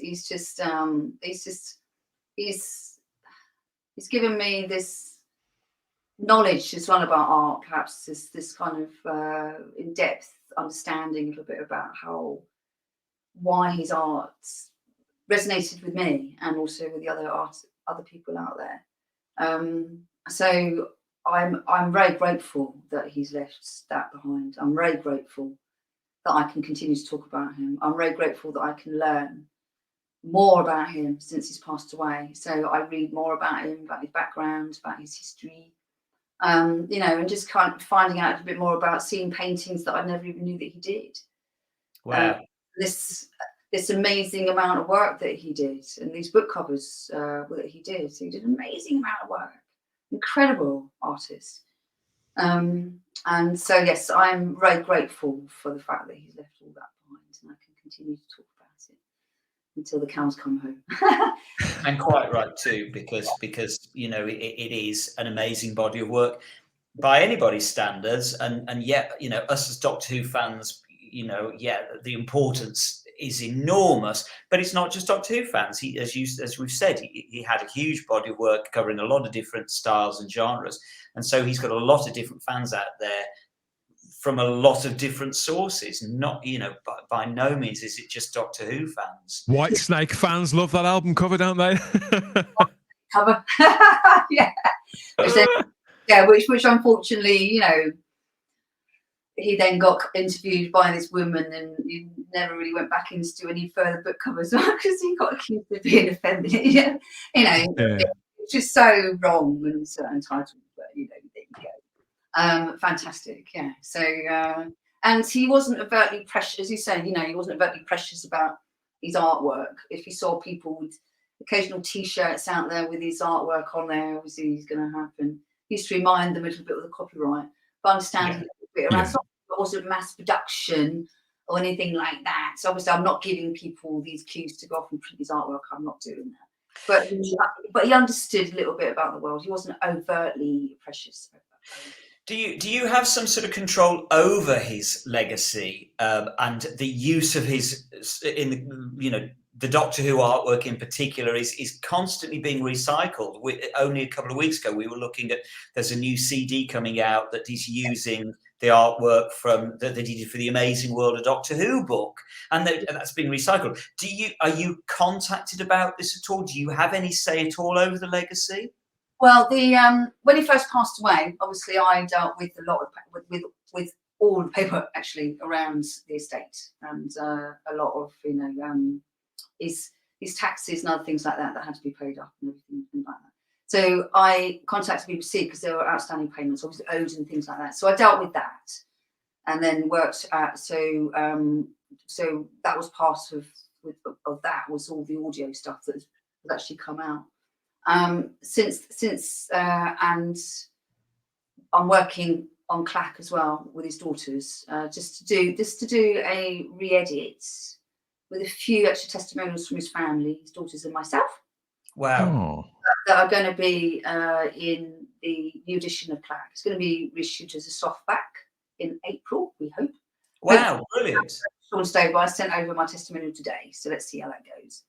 given me this knowledge as well about art, perhaps this kind of in-depth understanding a little bit about why his art resonated with me and also with the other people out there. So I'm very grateful that he's left that behind. I'm very grateful that I can continue to talk about him. I'm very grateful that I can learn more about him since he's passed away. So I read more about him, about his background, about his history, and just kind of finding out a bit more about seeing paintings that I never even knew that he did. Wow. This amazing amount of work that he did, and these book covers that he did. So he did an amazing amount of work. Incredible artist. And so, yes, I'm very grateful for the fact that he's left all that behind, and I can continue to talk about it until the cows come home. And quite right too, because it is an amazing body of work by anybody's standards, and yet us as Doctor Who fans, the importance is enormous. But it's not just Doctor Who fans. He, as we've said, he had a huge body of work covering a lot of different styles and genres, and so he's got a lot of different fans out there from a lot of different sources. Not by no means is it just Doctor Who fans. White Snake fans love that album cover, don't they? Cover. Yeah. Which unfortunately, he then got interviewed by this woman, and he never really went back in to do any further book covers because he got accused of being effeminate. It's just so wrong and so entitled, but there you go. Fantastic, yeah. So and he wasn't overtly precious, as you say, he wasn't overtly precious about his artwork. If he saw people with occasional T-shirts out there with his artwork on there, obviously he's going to happen. He used to remind them a little bit of the copyright, but understanding a little bit around. It wasn't mass production or anything like that. So obviously, I'm not giving people these cues to go off and print his artwork. I'm not doing that. But he understood a little bit about the world. He wasn't overtly precious. Do you have some sort of control over his legacy and the use of his the Doctor Who artwork in particular is constantly being recycled? Only a couple of weeks ago, we were looking at, there's a new CD coming out that he's using the artwork that he did for the Amazing World of Doctor Who book, and that's being recycled. Are you contacted about this at all? Do you have any say at all over the legacy? Well, when he first passed away, obviously I dealt with a lot of with all the paperwork actually around the estate, and a lot of his taxes and other things like that had to be paid up and everything like that. So I contacted BBC because there were outstanding payments, obviously owed and things like that. So I dealt with that, and then worked at so that was part of that was all the audio stuff that has actually come out. Since and I'm working on Clack as well with his daughters, just to do a re-edit with a few extra testimonials from his family, his daughters and myself. Wow. That are going to be in the new edition of Clack. It's going to be reissued as a softback in April, we hope. Wow, brilliant. Sean Stover, I sent over my testimonial today, so let's see how that goes.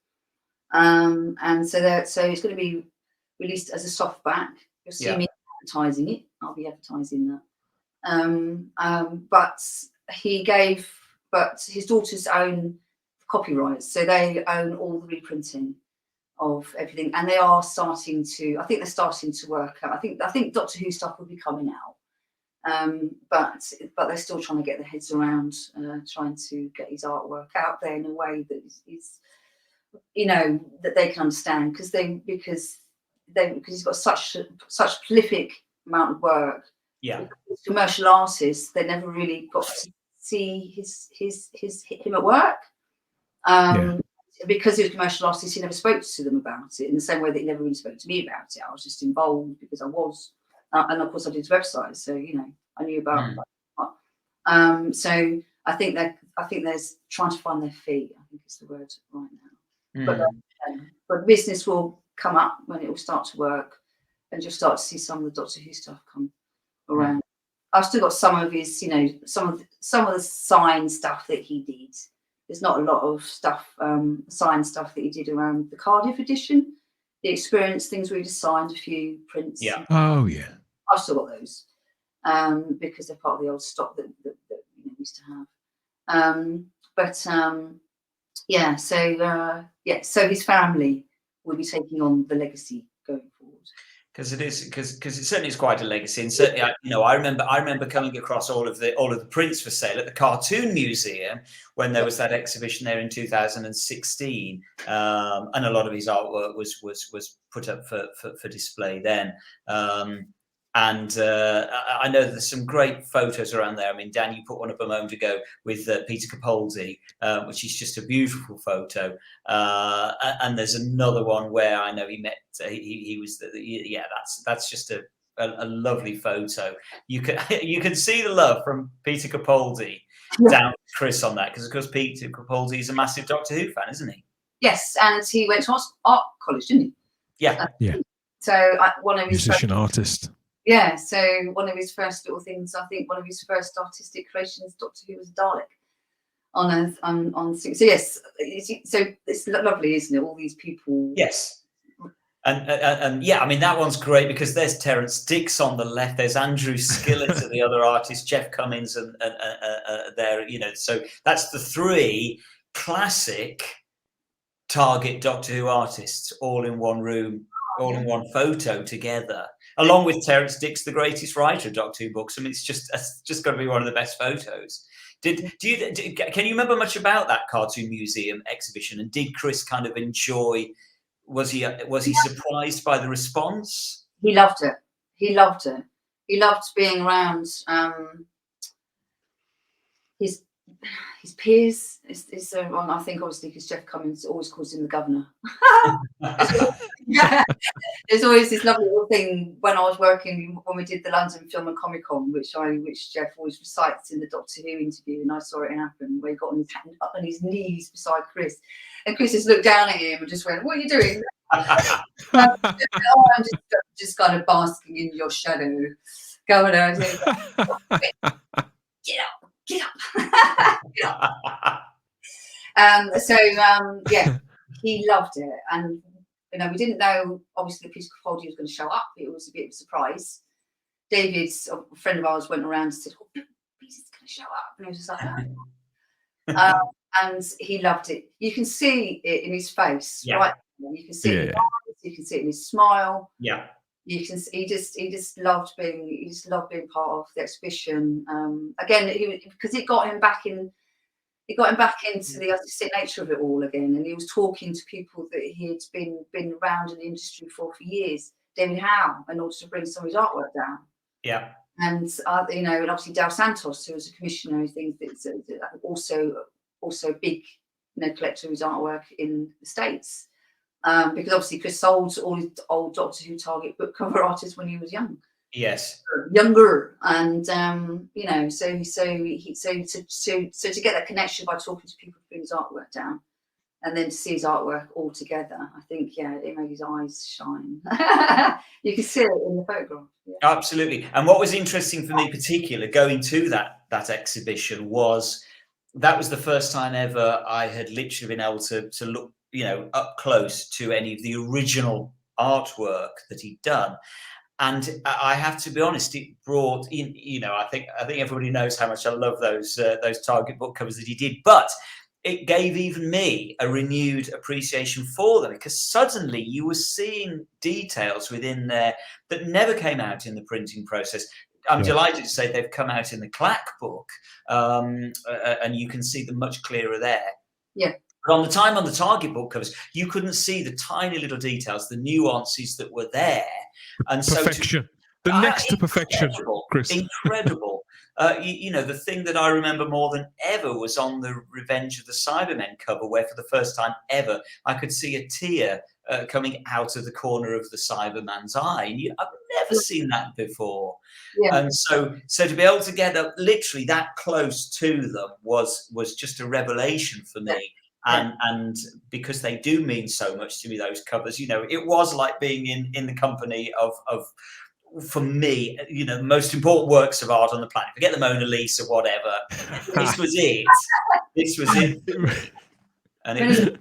And so it's going to be released as a softback. You'll see me advertising it. I'll be advertising that. But his daughters own copyrights, so they own all the reprinting of everything, and they are starting to. I think they're starting to work out. I think Doctor Who stuff will be coming out, but they're still trying to get their heads around trying to get his artwork out there in a way that is that they can understand, because he's got such prolific amount of work. Yeah, commercial artists, they never really got to see him at work. Because he was a commercial artist, he never spoke to them about it in the same way that he never really spoke to me about it. I was just involved because I was, and of course I did his website, so I knew about So I think there's trying to find their feet. I think is the word right now. But business will come up when it will start to work, and you'll start to see some of the Doctor Who stuff come around. I've still got some of his, some of the sign stuff that he did. There's not a lot of stuff, sign stuff that he did around the Cardiff edition. The experience things where he just signed a few prints. Yeah. Oh yeah. I've still got those because they're part of the old stock that we used to have. So his family will be taking on the legacy going forward. Because it certainly is quite a legacy, and certainly, I remember coming across all of the prints for sale at the Cartoon Museum when there was that exhibition there in 2016, and a lot of his artwork was put up for display then. And I know that there's some great photos around there. I mean, Dan, you put one up a moment ago with Peter Capaldi, which is just a beautiful photo. And there's another one where I know he met. He was. That's just a lovely photo. You can see the love from Peter Capaldi down to Chris on that, because of course Peter Capaldi is a massive Doctor Who fan, isn't he? Yes, and he went to art college, didn't he? Yeah. So one of his musician artist. Yeah, so one of his first little things, I think one of his first artistic creations, Doctor Who, was a Dalek on so yes, so it's lovely, isn't it? All these people. Yes. And yeah, I mean, that one's great because there's Terence Dicks on the left, there's Andrew Skillett and the other artist, Jeff Cummins, and there, so that's the three classic target Doctor Who artists all in one room, all in one photo together, along with Terence Dicks, the greatest writer of Doctor Who books. I mean, it's just got to be one of the best photos. Can you remember much about that Cartoon Museum exhibition? And did Chris kind of enjoy? Was he surprised by the response? He loved it. He loved it. He loved being around his peers. I think obviously because Jeff Cummins always calls him the governor. There's always this lovely little thing when I was working, when we did the London Film and Comic Con, which Jeff always recites in the Doctor Who interview, and I saw it happen, where he got on his hand up on his knees beside Chris, and Chris just looked down at him and just went, "What are you doing?" I'm just kind of basking in your shadow, going out. Get up. Get up. Yeah, he loved it, and we didn't know obviously that Peter Capaldi was going to show up. It was a bit of a surprise. David's a friend of ours went around and said, "Oh, Peter's going to show up," and he was just like, "Oh." And he loved it. You can see it in his face, right? You can see it in his eyes, you can see it in his smile. Yeah. You can. He just loved being part of the exhibition. Again, because it got him back into the artistic nature of it all again, and he was talking to people that he had been around in the industry for years. David Howe, in order to bring some of his artwork down. Yeah. And and obviously Dal Santos, who was a commissioner, things that also a big collector of his artwork in the States. Because obviously Chris sold all his old Doctor Who target book cover artists when he was young. Yes. Younger, and so to get that connection by talking to people to bring his artwork down, and then to see his artwork all together, I think it made his eyes shine. You can see it in the photograph. Yeah. Absolutely. And what was interesting for me, in particular, going to that exhibition was that was the first time ever I had literally been able to look up close to any of the original artwork that he'd done. And I have to be honest, it brought in, I think everybody knows how much I love those target book covers that he did, but it gave even me a renewed appreciation for them, because suddenly you were seeing details within there that never came out in the printing process. I'm delighted to say they've come out in the Clack book, and you can see them much clearer there. Yeah. But on the target book covers, you couldn't see the tiny little details, the nuances that were there. And perfection. So next to perfection, Chris. Incredible. The thing that I remember more than ever was on the Revenge of the Cybermen cover, where for the first time ever I could see a tear coming out of the corner of the Cyberman's eye. I've never seen that before. Yeah. And so to be able to get up literally that close to them was just a revelation for me. And because they do mean so much to me, those covers, it was like being in the company of for me, the most important works of art on the planet. Forget the Mona Lisa, whatever. This was it. This was it. And it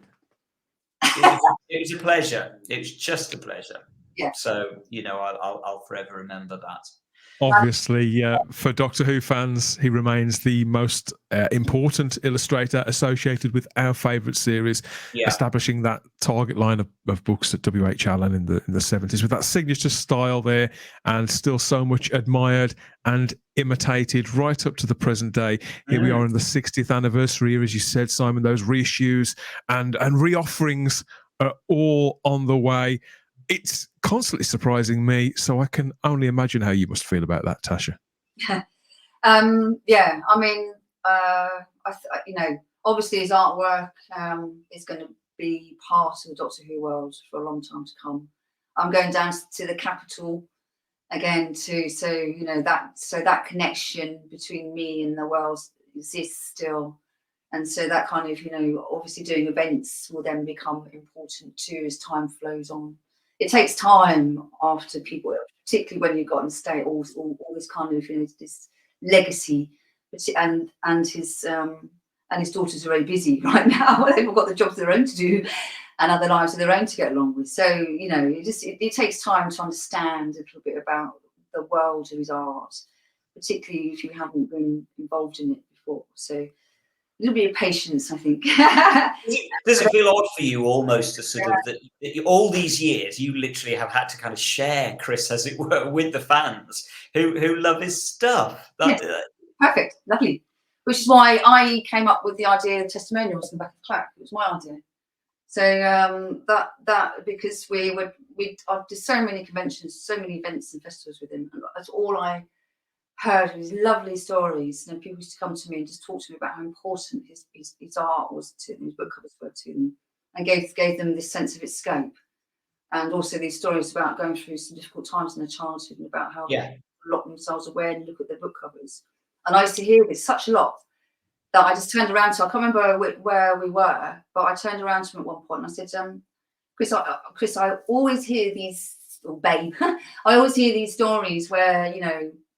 was a pleasure. It was just a pleasure. Yeah. So, I'll forever remember that. Obviously, for Doctor Who fans, he remains the most important illustrator associated with our favourite series, establishing that target line of books at WH Allen in the 70s with that signature style there, and still so much admired and imitated right up to the present day. Here we are in the 60th anniversary, as you said, Simon. Those reissues and re-offerings are all on the way. It's constantly surprising me, so I can only imagine how you must feel about that, Tasha. Yeah, I mean, obviously his artwork is going to be part of the Doctor Who world for a long time to come. I'm going down to the capital again so that connection between me and the world exists still. And so that kind of, obviously doing events will then become important too as time flows on. It takes time after people, particularly when you've got in state all this kind of this legacy, and his daughters are very busy right now. They've all got the jobs of their own to do, and other lives of their own to get along with. So it takes time to understand a little bit about the world of his art, particularly if you haven't been involved in it before. So a little bit of patience, I think. Does it feel odd for you almost to sort of that all these years you literally have had to kind of share Chris, as it were, with the fans who love his stuff? Perfect, lovely. Which is why I came up with the idea of testimonials in the back of the plaque. It was my idea. So that because I did so many conventions, so many events and festivals with him, and that's all I heard his lovely stories, and people used to come to me and just talk to me about how important his art was to them, his book covers were to them, and gave them this sense of escape, and also these stories about going through some difficult times in their childhood and about how they lock themselves away and look at their book covers. And I used to hear this such a lot that I just turned around to. I can't remember where we were, but I turned around to him at one point and I said, Chris, I always hear these, or babe, I always hear these stories where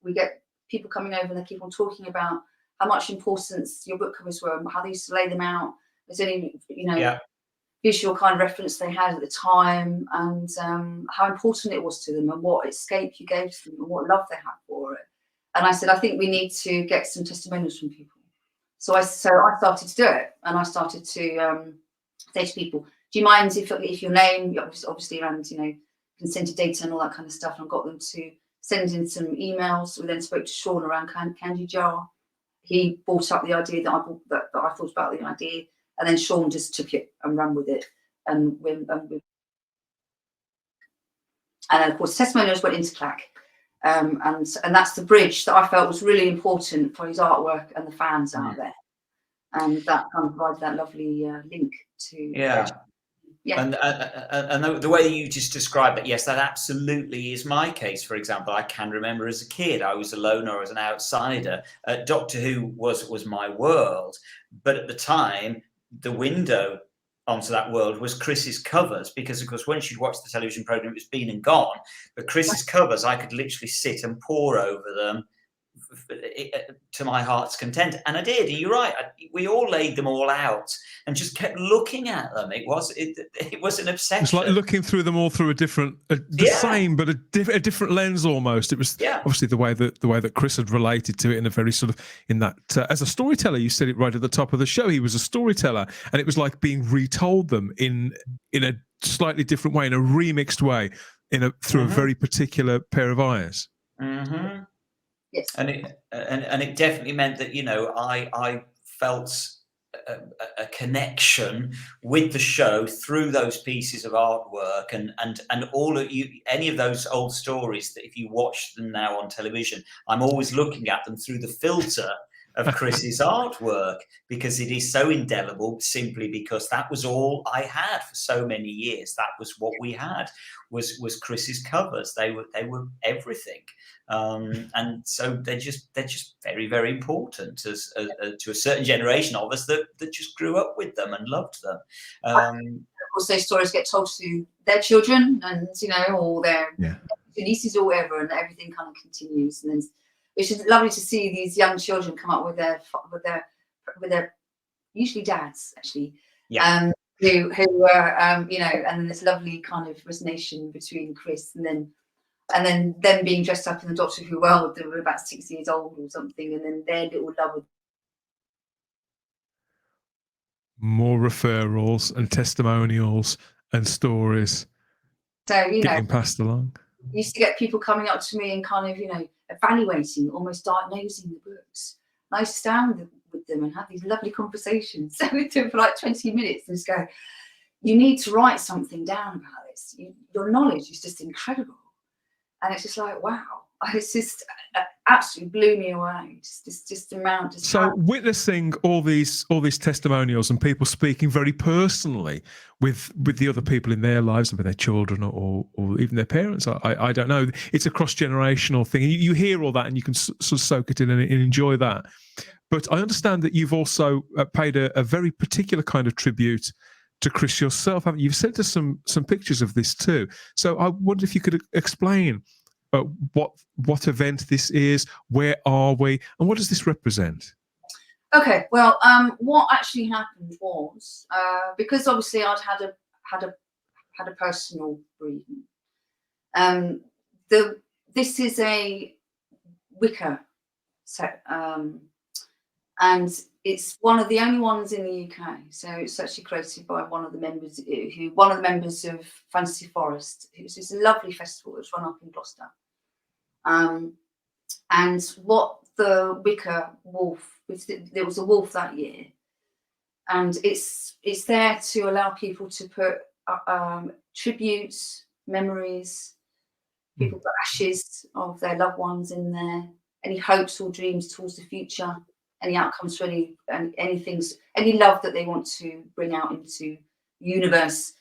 we get people coming over and they keep on talking about how much importance your book covers were and how they used to lay them out. There's any, visual kind of reference they had at the time, and how important it was to them and what escape you gave to them and what love they had for it. And I said, I think we need to get some testimonials from people. So I started to do it, and I started to say to people, do you mind if your name, obviously around, consented data and all that kind of stuff, and I got them to send in some emails. We then spoke to Sean around Candy Jar. He brought up the idea that I thought about the idea, and then Sean just took it and ran with it. And of course, testimonials went into Clack, and that's the bridge that I felt was really important for his artwork and the fans out there, and that kind of provided that lovely link to. And the way you just described it, yes, that absolutely is my case. For example, I can remember as a kid, I was a loner, I was an outsider. Doctor Who was my world, but at the time, the window onto that world was Chris's covers, because of course once you'd watched the television program, it was been and gone. But Chris's covers, I could literally sit and pore over them to my heart's content, and I did. And you're right, we all laid them all out and just kept looking at them. It was an obsession. It's like looking through them all through a different, same but a different lens almost. It was obviously the way that Chris had related to it in a very sort of as a storyteller. You said it right at the top of the show. He was a storyteller, and it was like being retold them in a slightly different way, in a remixed way, through a very particular pair of eyes. Yes. And it definitely meant that I felt a connection with the show through those pieces of artwork, and all of you, any of those old stories that if you watch them now on television, I'm always looking at them through the filter of Chris's artwork, because it is so indelible, simply because that was all I had for so many years. That was what we had, was Chris's covers. They were everything. And so they're just very, very important as to a certain generation of us that just grew up with them and loved them. Of course, those stories get told to their children, and or their nieces or whatever, and everything kind of continues. And then, which is lovely to see these young children come up with their usually dads, actually. Yeah. Who were and then this lovely kind of resonation between Chris and then them being dressed up in the Doctor Who world. They were about 6 years old or something, and then their little love of more referrals and testimonials and stories. So getting passed along. Used to get people coming up to me and kind of evaluating, almost diagnosing the books. And I used to stand with them and have these lovely conversations with them for like 20 minutes and just go, you need to write something down about this. Your knowledge is just incredible. And it's just like, wow. It's just absolutely blew me away. Just the amount of so witnessing all these testimonials and people speaking very personally with the other people in their lives, with their children or even their parents. I don't know. It's a cross-generational thing. You hear all that and you can sort of soak it in and enjoy that. But I understand that you've also paid a very particular kind of tribute to Chris yourself. Haven't you? You've sent us some pictures of this too. So I wonder if you could explain what event this is, where are we, and what does this represent? Okay, well, what actually happened was because obviously I'd had a personal bereavement. This is a wicker set, and it's one of the only ones in the UK. So it's actually created by one of the members of Fantasy Forest. It's a lovely festival. It's run up in Gloucester. And what the wicker wolf, there was a wolf that year, and it's there to allow people to put tributes, memories, people put ashes of their loved ones in there, any hopes or dreams towards the future, any outcomes for any things, any love that they want to bring out into the universe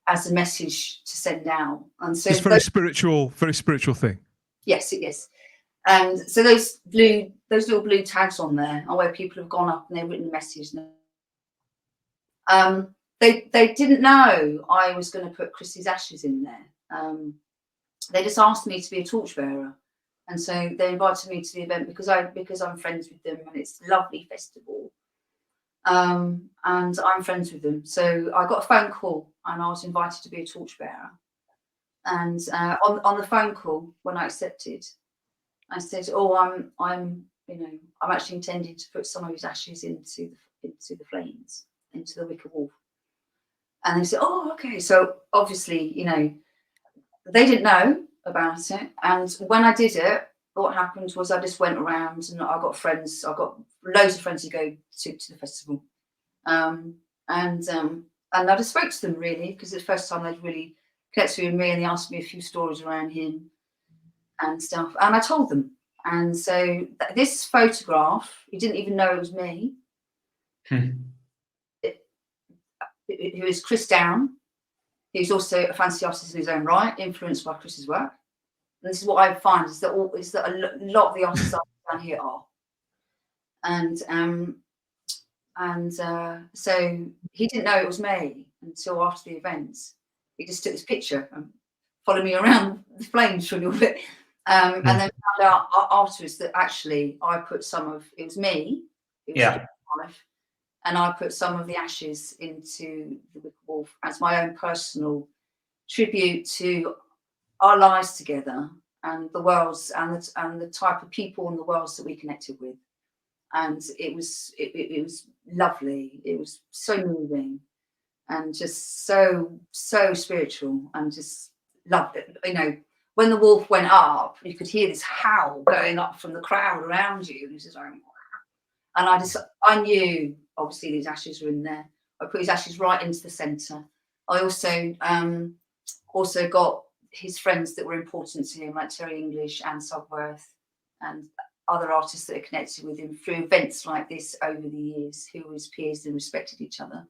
as a message to send out. And so it's very spiritual thing. Yes, it is. And so those little blue tags on there are where people have gone up and they've written a message. They didn't know I was going to put Chrissy's ashes in there. They just asked me to be a torchbearer, and so they invited me to the event because I'm friends with them, and it's a lovely festival. And I'm friends with them, so I got a phone call and I was invited to be a torchbearer. And on the phone call, when I accepted, I said, "Oh, I'm actually intending to put some of his ashes into the flames, into the wicker wolf." And they said, "Oh, okay." So obviously, they didn't know about it. And when I did it, what happened was I just went around and I got friends. I got loads of friends who go to the festival, and I just spoke to them really, because it's the first time they'd really connected with me, and they asked me a few stories around him and stuff, and I told them. And so this photograph, he didn't even know it was me. It was Chris Down. He's also a fancy artist in his own right, influenced by Chris's work. And this is what I find is that a lot of the artists down here are. And so he didn't know it was me until after the event. He just took this picture and followed me around the flames for a little bit. And then found out afterwards that actually I put it was me. And I put some of the ashes into the wicker wolf as my own personal tribute to our lives together and the worlds and the type of people and the worlds that we connected with. And it was lovely. It was so moving and just so spiritual, and just loved it. When the wolf went up, you could hear this howl going up from the crowd around you, and it was just like, and I knew obviously these ashes are in there. I put his ashes right into the centre. I also got his friends that were important to him, like Terry English and Subworth, and other artists that are connected with him through events like this over the years, who were his peers and respected each other,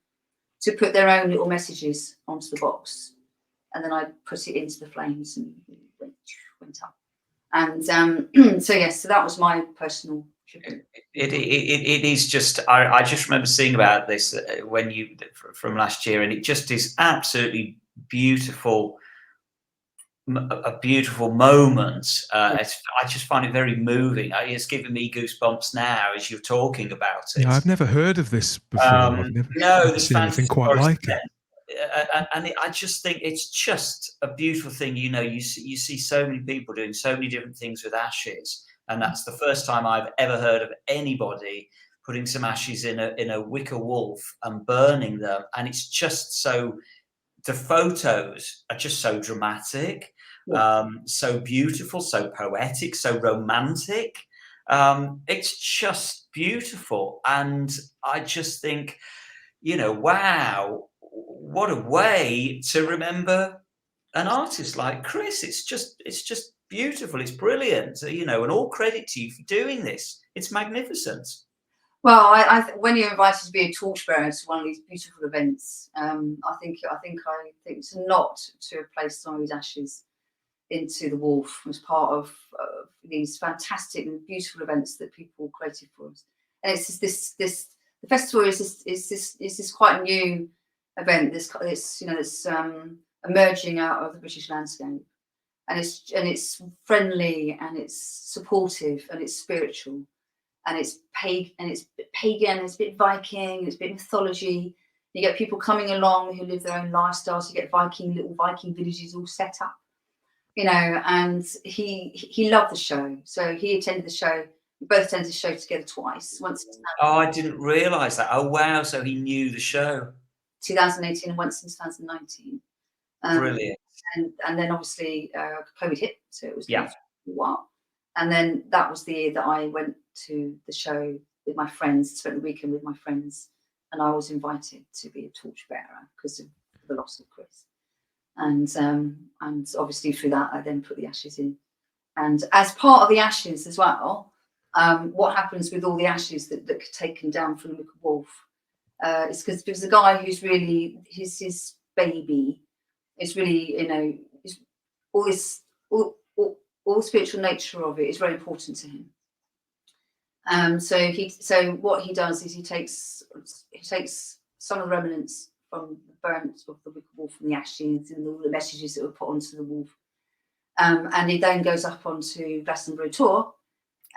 to put their own little messages onto the box. And then I put it into the flames and it went up. And so that was my personal tribute. It is just, I just remember seeing about this from last year, and it just is absolutely beautiful, a beautiful moment. I just find it very moving. It's giving me goosebumps now as you're talking about it. Yeah, I've never heard of this before. I've never seen anything quite like it. And I just think it's just a beautiful thing. You see so many people doing so many different things with ashes, and that's the first time I've ever heard of anybody putting some ashes in a wicker wolf and burning them. And it's just so, the photos are just so dramatic, so beautiful, so poetic, so romantic. It's just beautiful, and I just think, wow. What a way to remember an artist like Chris. It's just beautiful. It's brilliant. And all credit to you for doing this. It's magnificent. Well, when you're invited to be a torchbearer to one of these beautiful events, I think it's not to place some of his ashes into the wolf as part of these fantastic and beautiful events that people created for us. And it's just the festival is this quite new event, this emerging out of the British landscape, and it's friendly, and it's supportive, and it's spiritual, and it's pagan, it's a bit Viking, it's a bit mythology. You get people coming along who live their own lifestyles. You get little Viking villages all set up, and he loved the show, so he attended the show. We both attended the show together twice. Once. Oh, I didn't realise that. Oh, wow! So he knew the show. 2018 and once in 2019. Brilliant. And then obviously COVID hit, so it was for a while. And then that was the year that I went to the show with my friends, spent the weekend with my friends, and I was invited to be a torchbearer because of the loss of Chris. And obviously through that, I then put the ashes in. And as part of the ashes as well, what happens with all the ashes that get taken down from the wicker wolf? It's because there's a guy who's really his baby is really, all the spiritual nature of it is very important to him. So what he does is he takes some of the remnants from the burnt of the wicker wolf and the ashes and all the messages that were put onto the wolf, and he then goes up onto Glastonbury Tor,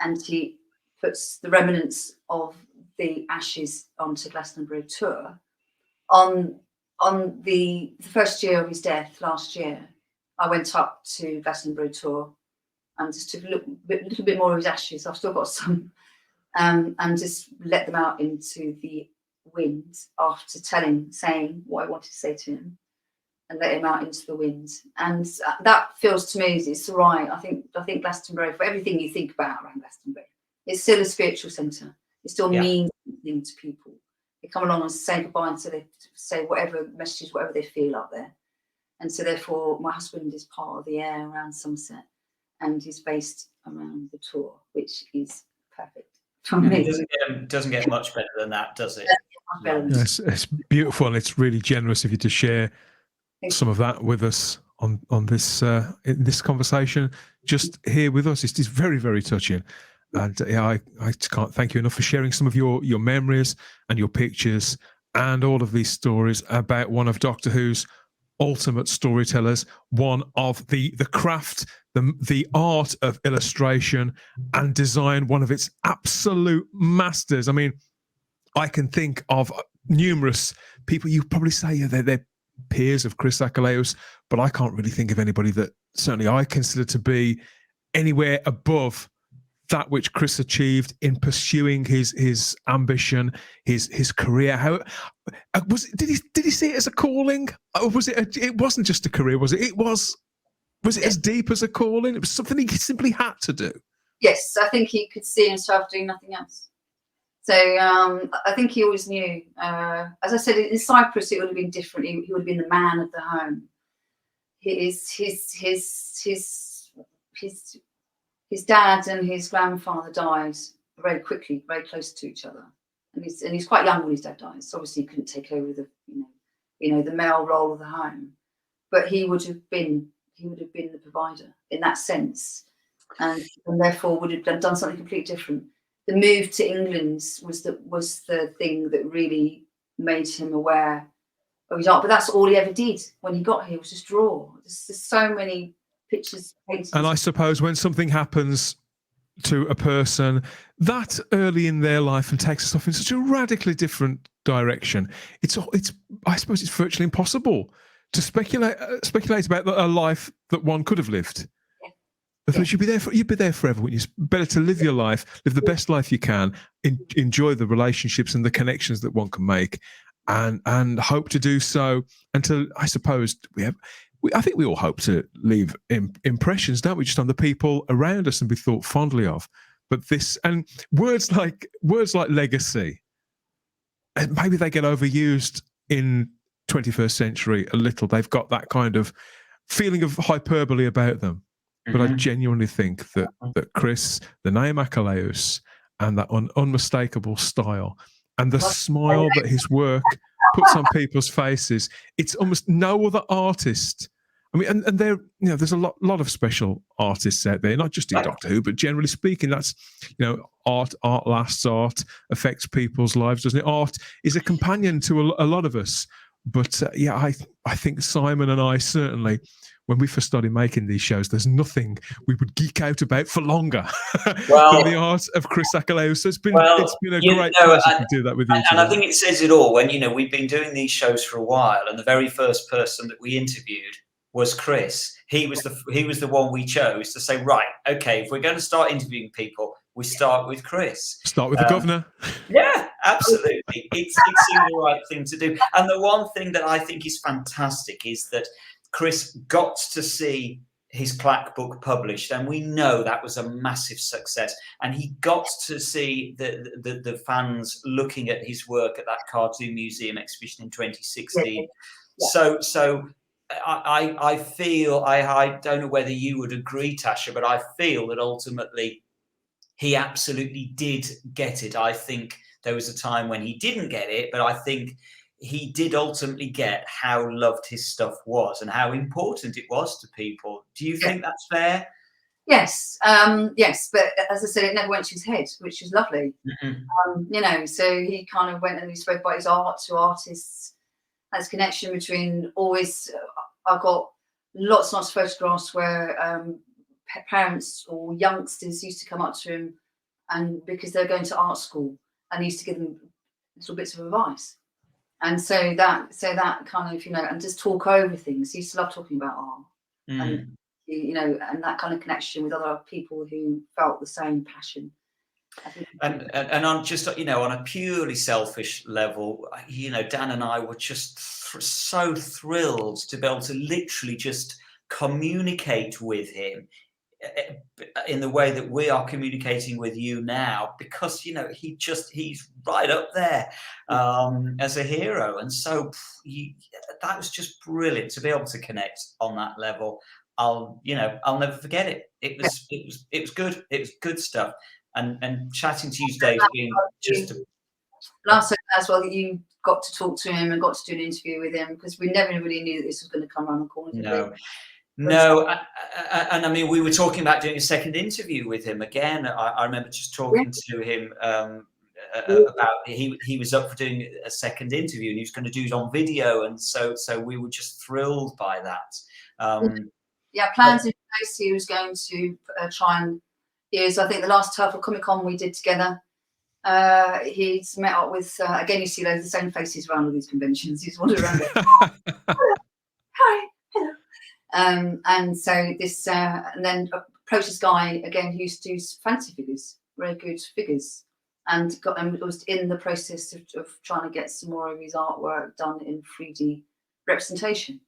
and he puts the remnants of the ashes onto Glastonbury Tour. On the first year of his death last year, I went up to Glastonbury Tour and just took a little bit more of his ashes. I've still got some, and just let them out into the wind after saying what I wanted to say to him, and let him out into the wind. And that feels to me it's right. I think Glastonbury, for everything you think about around Glastonbury, it's still a spiritual centre. It still means something to people. They come along and say goodbye, and so they say whatever messages, whatever they feel up there. And so therefore my husband is part of the air around Somerset, and he's based around the Tour, which is perfect for me. It doesn't get much better than that, does it? Yes, it's beautiful, and it's really generous of you to share some of that with us on this in this conversation just here with us. It's very, very touching. And I can't thank you enough for sharing some of your memories and your pictures and all of these stories about one of Doctor Who's ultimate storytellers, one of the craft, the art of illustration and design, one of its absolute masters. I mean, I can think of numerous people. You probably say they're peers of Christos Achilléos, but I can't really think of anybody that certainly I consider to be anywhere above that which Chris achieved in pursuing his ambition, his career. How was it? Did he see it as a calling, or was it? It wasn't just a career, was it? Was it as deep as a calling? It was something he simply had to do. Yes, I think he could see himself doing nothing else. So I think he always knew. As I said, in Cyprus, it would have been different. He would have been the man of the home. His dad and his grandfather died very quickly, very close to each other, and he's quite young when his dad dies. So obviously, he couldn't take over the the male role of the home, but he would have been the provider in that sense, and therefore would have done something completely different. The move to England was the thing that really made him aware of his art. But that's all he ever did when he got here, was just draw. There's so many pictures, paintings. And I suppose when something happens to a person that early in their life and takes us off in such a radically different direction, it's I suppose it's virtually impossible to speculate about a life that one could have lived. Because you'd be there forever. Wouldn't you? It's better to live your life, live the best life you can, enjoy the relationships and the connections that one can make, and hope to do so until, I suppose, I think we all hope to leave impressions, don't we, just on the people around us and be thought fondly of. But this, and words like legacy, and maybe they get overused in 21st century a little. They've got that kind of feeling of hyperbole about them. But I genuinely think that Chris, the name Achilléos, and that unmistakable style and the smile that his work puts on people's faces, it's almost no other artist. I mean, and there, there's a lot of special artists out there, not just in Doctor Who, but generally speaking, that's, art lasts, art affects people's lives, doesn't it? Art is a companion to a lot of us. But I think Simon and I certainly, when we first started making these shows, there's nothing we would geek out about for longer than the art of Chris Achilléos. So it's been a great pleasure to do that with you. And I think it says it all when, we've been doing these shows for a while, and the very first person that we interviewed was Chris. He was the one we chose to say, right, okay, if we're going to start interviewing people, we start with Chris. Start with the governor. Yeah, absolutely. It seemed the right thing to do. And the one thing that I think is fantastic is that Chris got to see his plaque book published, and we know that was a massive success. And he got to see the fans looking at his work at that Cartoon Museum exhibition in 2016. Yeah. So I feel, I don't know whether you would agree, Tasha, but I feel that ultimately he absolutely did get it. I think there was a time when he didn't get it, but I think he did ultimately get how loved his stuff was and how important it was to people. Do you think that's fair? Yes, yes. But as I said, it never went to his head, which is lovely. So he kind of went and he spoke about his art to artists, has connection between always. I got lots and lots of photographs where parents or youngsters used to come up to him, and because they're going to art school, and he used to give them little bits of advice. And so that kind of, and just talk over things. He used to love talking about art, and and that kind of connection with other people who felt the same passion. And on just on a purely selfish level, Dan and I were just so thrilled to be able to literally just communicate with him in the way that we are communicating with you now, because he's right up there as a hero. And so that was just brilliant to be able to connect on that level. I'll never forget it. It was good. It was good stuff. And chatting to you today has been just last as well, that you got to talk to him and got to do an interview with him, because we never really knew that this was going to come around the corner. No, and I mean, we were talking about doing a second interview with him again. I remember just talking to him about he was up for doing a second interview, and he was going to do it on video, and so we were just thrilled by that. Plans in place. He was going to try and use. I think the last Turtle Comic Con we did together, he's met up with again. You see those the same faces around all these conventions. He's wandered around. Hi, hello. And so this, and then approached this guy again who used to do fancy figures, very good figures, and was in the process of trying to get some more of his artwork done in 3D representation.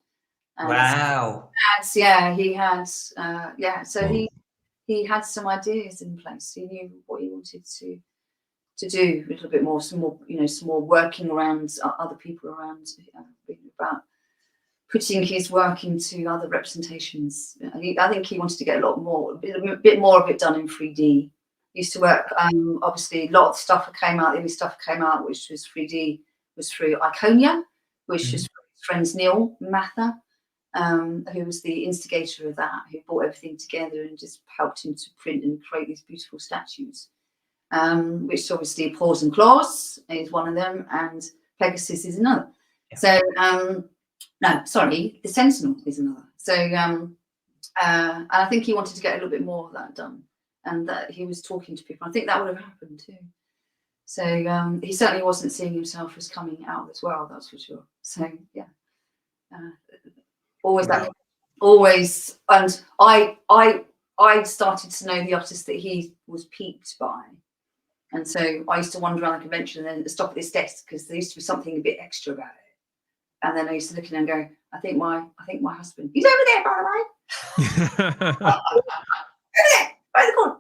And wow. So he had, so he had some ideas in place. He knew what he wanted to to do a little bit more, some more working around other people around, about putting his work into other representations. I think he wanted to get a bit more of it done in 3D. He used to work, obviously, a lot of stuff that came out, the only stuff that came out, which was 3D, was through Iconia, which was his friends Neil Mather, who was the instigator of that, who brought everything together and just helped him to print and create these beautiful statues. Which obviously Paws and Claws is one of them, and Pegasus is another. Yeah. So, no, sorry, the Sentinel is another. So, and I think he wanted to get a little bit more of that done, and that he was talking to people. I think that would have happened too. So he certainly wasn't seeing himself as coming out as well. That's for sure. So yeah, always that, always. And I started to know the artist that he was peaked by. And so I used to wander around the convention and then stop at this desk because there used to be something a bit extra about it. And then I used to look at him and go, I think my husband, he's over there, by the way. Over there, by the corner.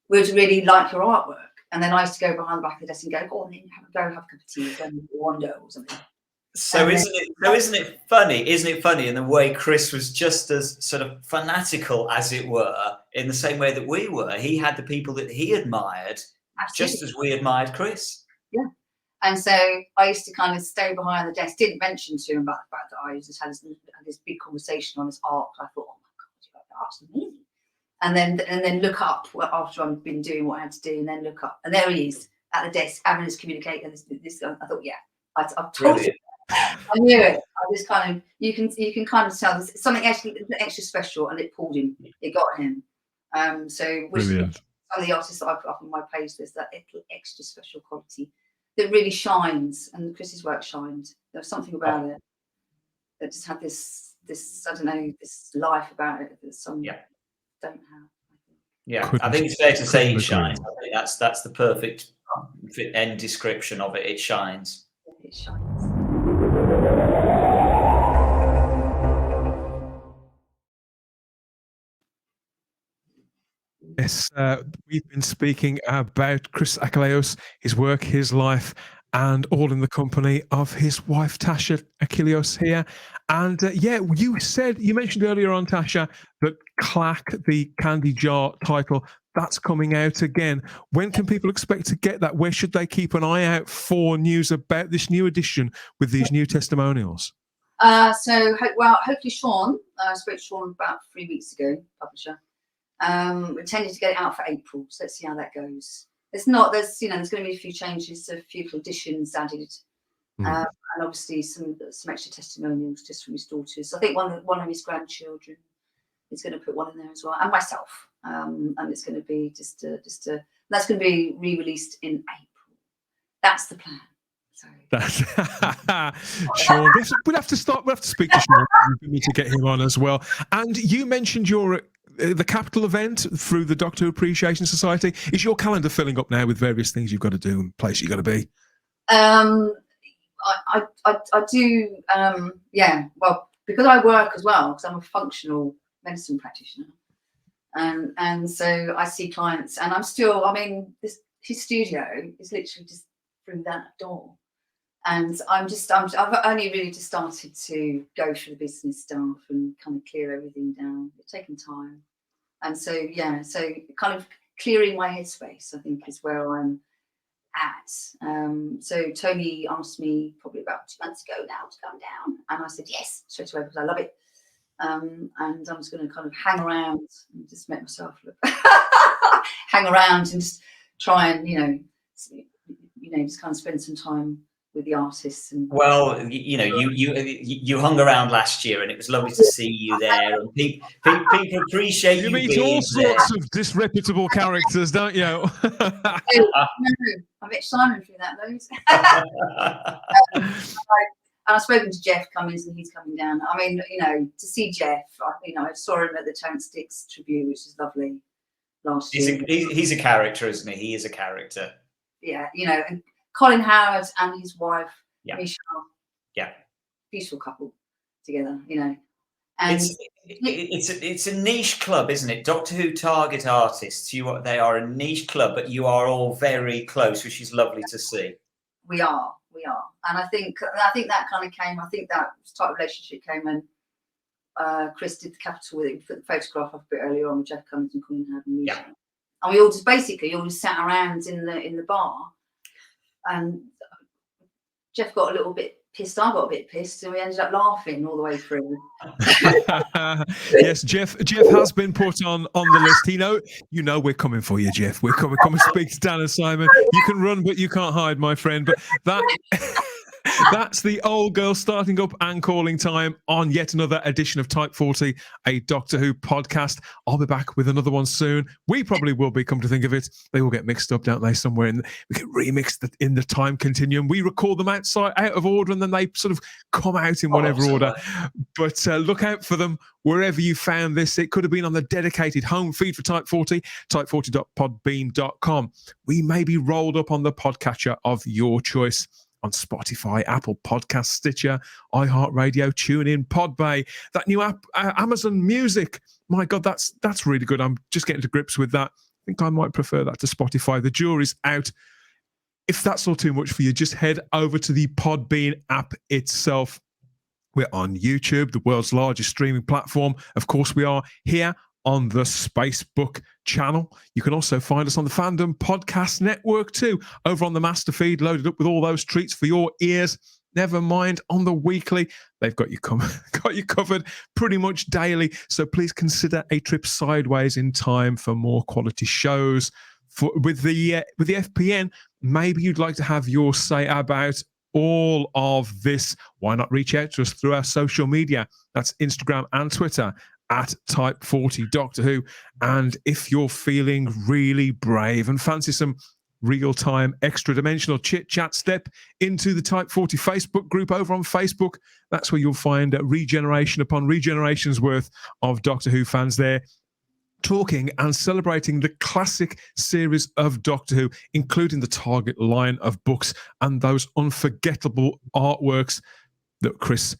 Would really like your artwork. And then I used to go behind the back of the desk and go, go on then, go have a cup of tea, go and wander or something. So isn't it funny? Isn't it funny in the way Chris was just as sort of fanatical, as it were, in the same way that we were. He had the people that he admired. Absolutely. Just as we admired Chris. Yeah. And so I used to kind of stay behind the desk, didn't mention to him about the fact that I just had this big conversation on his art. I thought, oh my God, the art's amazing. And then look up after I've been doing what I had to do, and then look up. And there he is at the desk having his communication. This I thought, yeah, I've told you. I knew it. I just kind of, you can kind of tell there's something actually extra special, and it pulled him. It got him. So Brilliant. Some of the artists that I put up on my page, there's that extra special quality that really shines, and Chris's work shined. There was something about it that just had this I don't know, this life about it that some don't have. Yeah, I think it's fair to say it shines. I think that's the perfect end description of it. It shines. It shines. Yes, we've been speaking about Christos Achilléos, his work, his life, and all in the company of his wife, Tasha Achilléos here. And you mentioned earlier on, Tasha, that Clack, the candy jar title, that's coming out again. When can people expect to get that? Where should they keep an eye out for news about this new edition with these new testimonials? Hopefully Sean, I spoke to Sean about 3 weeks ago, publisher. We're intending to get it out for April, so let's see how that goes. There's going to be a few changes, a few additions added, and obviously some extra testimonials just from his daughters. I think one of his grandchildren is going to put one in there as well, and myself. And it's going to be that's going to be re-released in April. That's the plan. Sean, we'll have to speak to Sean. We need to get him on as well. And you mentioned the capital event through the Doctor Appreciation Society. Is your calendar filling up now with various things you've got to do and places you've got to be? I do. Well, because I work as well, because I'm a functional medicine practitioner, and so I see clients, and I'm still. His studio is literally just through that door. And I've only really just started to go through the business stuff and kind of clear everything down. It's taken time. And so kind of clearing my headspace, I think, is where I'm at. So Tony asked me probably about 2 months ago now to come down. And I said, yes, straight away, because I love it. And I was going to kind of hang around and just make myself hang around and just try and, just kind of spend some time with the artists. And you hung around last year, and it was lovely to see you there. And people appreciate you. You meet all sorts of disreputable characters, don't you? No, I met Simon through that loads. And I've spoken to Jeff Cummins, and he's coming down. To see Jeff, I saw him at the Terence Dicks tribute, which is lovely last year. He's a character, isn't he? He is a character. Yeah, and Colin Howard and his wife, Michelle. Yeah. Beautiful couple together, And it's a niche club, isn't it? Doctor Who target artists. They are a niche club, but you are all very close, which is lovely to see. We are, and I think that kind of came. I think that type of relationship came when Chris did the Capital with it, put the photograph up a bit earlier on with Jeff Cummins and Colin Howard and music. And we all just sat around in the bar, and Jeff got a little bit pissed. I got a bit pissed, and we ended up laughing all the way through. Yes, Jeff has been put on the list. You know we're coming for you, Jeff. We're coming. Come and speak to Dan and Simon. You can run, but you can't hide, my friend. But that's the old girl starting up and calling time on yet another edition of Type 40, a Doctor Who podcast. I'll be back with another one soon. We probably will be, come to think of it. They all get mixed up, don't they, somewhere we get remixed in the time continuum. We record them out of order, and then they sort of come out in whatever order. But look out for them wherever you found this. It could have been on the dedicated home feed for Type 40, type40.podbean.com. We may be rolled up on the podcatcher of your choice, on Spotify, Apple Podcasts, Stitcher, iHeartRadio, TuneIn, Podbay, that new app, Amazon Music. My God, that's really good. I'm just getting to grips with that. I think I might prefer that to Spotify. The jury's out. If that's all too much for you, just head over to the Podbean app itself. We're on YouTube, the world's largest streaming platform. Of course, we are here on the Spacebook channel. You can also find us on the Fandom Podcast Network too, over on the master feed, loaded up with all those treats for your ears. Never mind on the weekly, they've got you covered pretty much daily. So please consider a trip sideways in time for more quality shows. With the FPN, maybe you'd like to have your say about all of this. Why not reach out to us through our social media? That's Instagram and Twitter, at Type 40 Doctor Who. And if you're feeling really brave and fancy some real-time extra dimensional chit-chat, step into the Type 40 Facebook group over on Facebook. That's where you'll find regeneration upon regeneration's worth of Doctor Who fans there, talking and celebrating the classic series of Doctor Who, including the Target line of books and those unforgettable artworks that Chris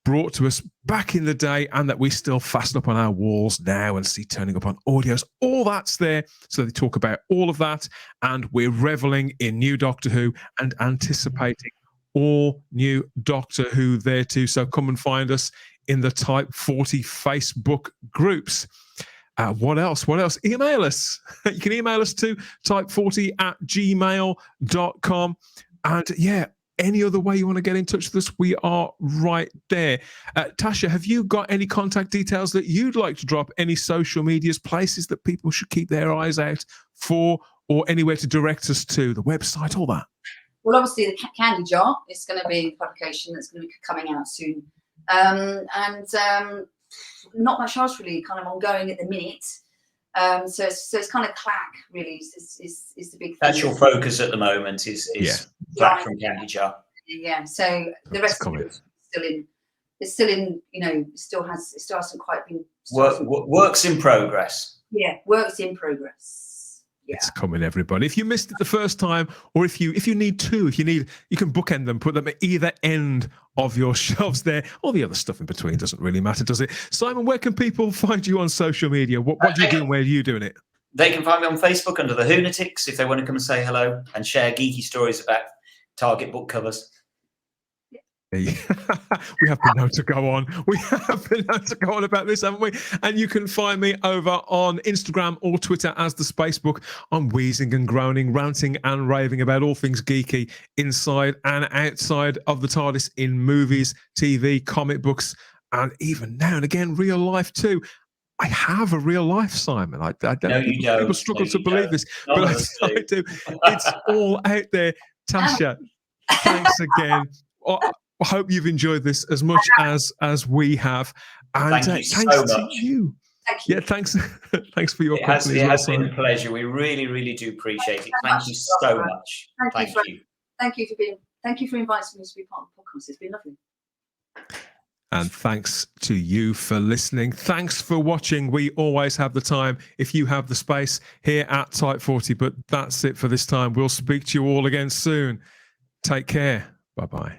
brought to us back in the day, and that we still fasten up on our walls now and see turning up on audios. All that's there. So they talk about all of that, and we're reveling in new Doctor Who and anticipating all new Doctor Who there too. So come and find us in the Type 40 Facebook groups. What else? Email us. You can email us to type40@gmail.com. And yeah, any other way you want to get in touch with us, we are right there. Tasha, have you got any contact details that you'd like to drop? Any social medias, places that people should keep their eyes out for, or anywhere to direct us to, the website, all that? Well, obviously the Candy Jar is going to be a publication that's going to be coming out soon. Not much else really kind of ongoing at the minute. So it's kind of Clack really is the big thing. That's your focus at the moment is Clack from Candy Jar. Yeah. So the rest of it is still in, it still hasn't quite been works in progress. Yeah, works in progress. Yeah. It's coming, everybody. If you missed it the first time, or if you need to, you can bookend them, put them at either end of your shelves there. All the other stuff in between doesn't really matter, does it? Simon, where can people find you on social media? What do you do and where are you doing it? They can find me on Facebook under the Whonatics if they want to come and say hello and share geeky stories about Target book covers. We have been known to go on. We have been known to go on about this, haven't we? And you can find me over on Instagram or Twitter as the Spacebook. I'm wheezing and groaning, ranting and raving about all things geeky inside and outside of the TARDIS, in movies, TV, comic books, and even now and again, real life too. I have a real life, Simon. I don't. No, you don't. People struggle to believe this, but I do. It's all out there. Tasha, thanks again. I hope you've enjoyed this as much as we have. And thank you thanks so to much. you. Thank you. Yeah, thanks for your company. It has been a Simon. pleasure. We really, really do appreciate it. Thank you so much. Thank you. Thank you for inviting me to be part of the podcast. It's been lovely. And thanks to you for listening. Thanks for watching. We always have the time if you have the space here at Type 40. But that's it for this time. We'll speak to you all again soon. Take care. Bye-bye.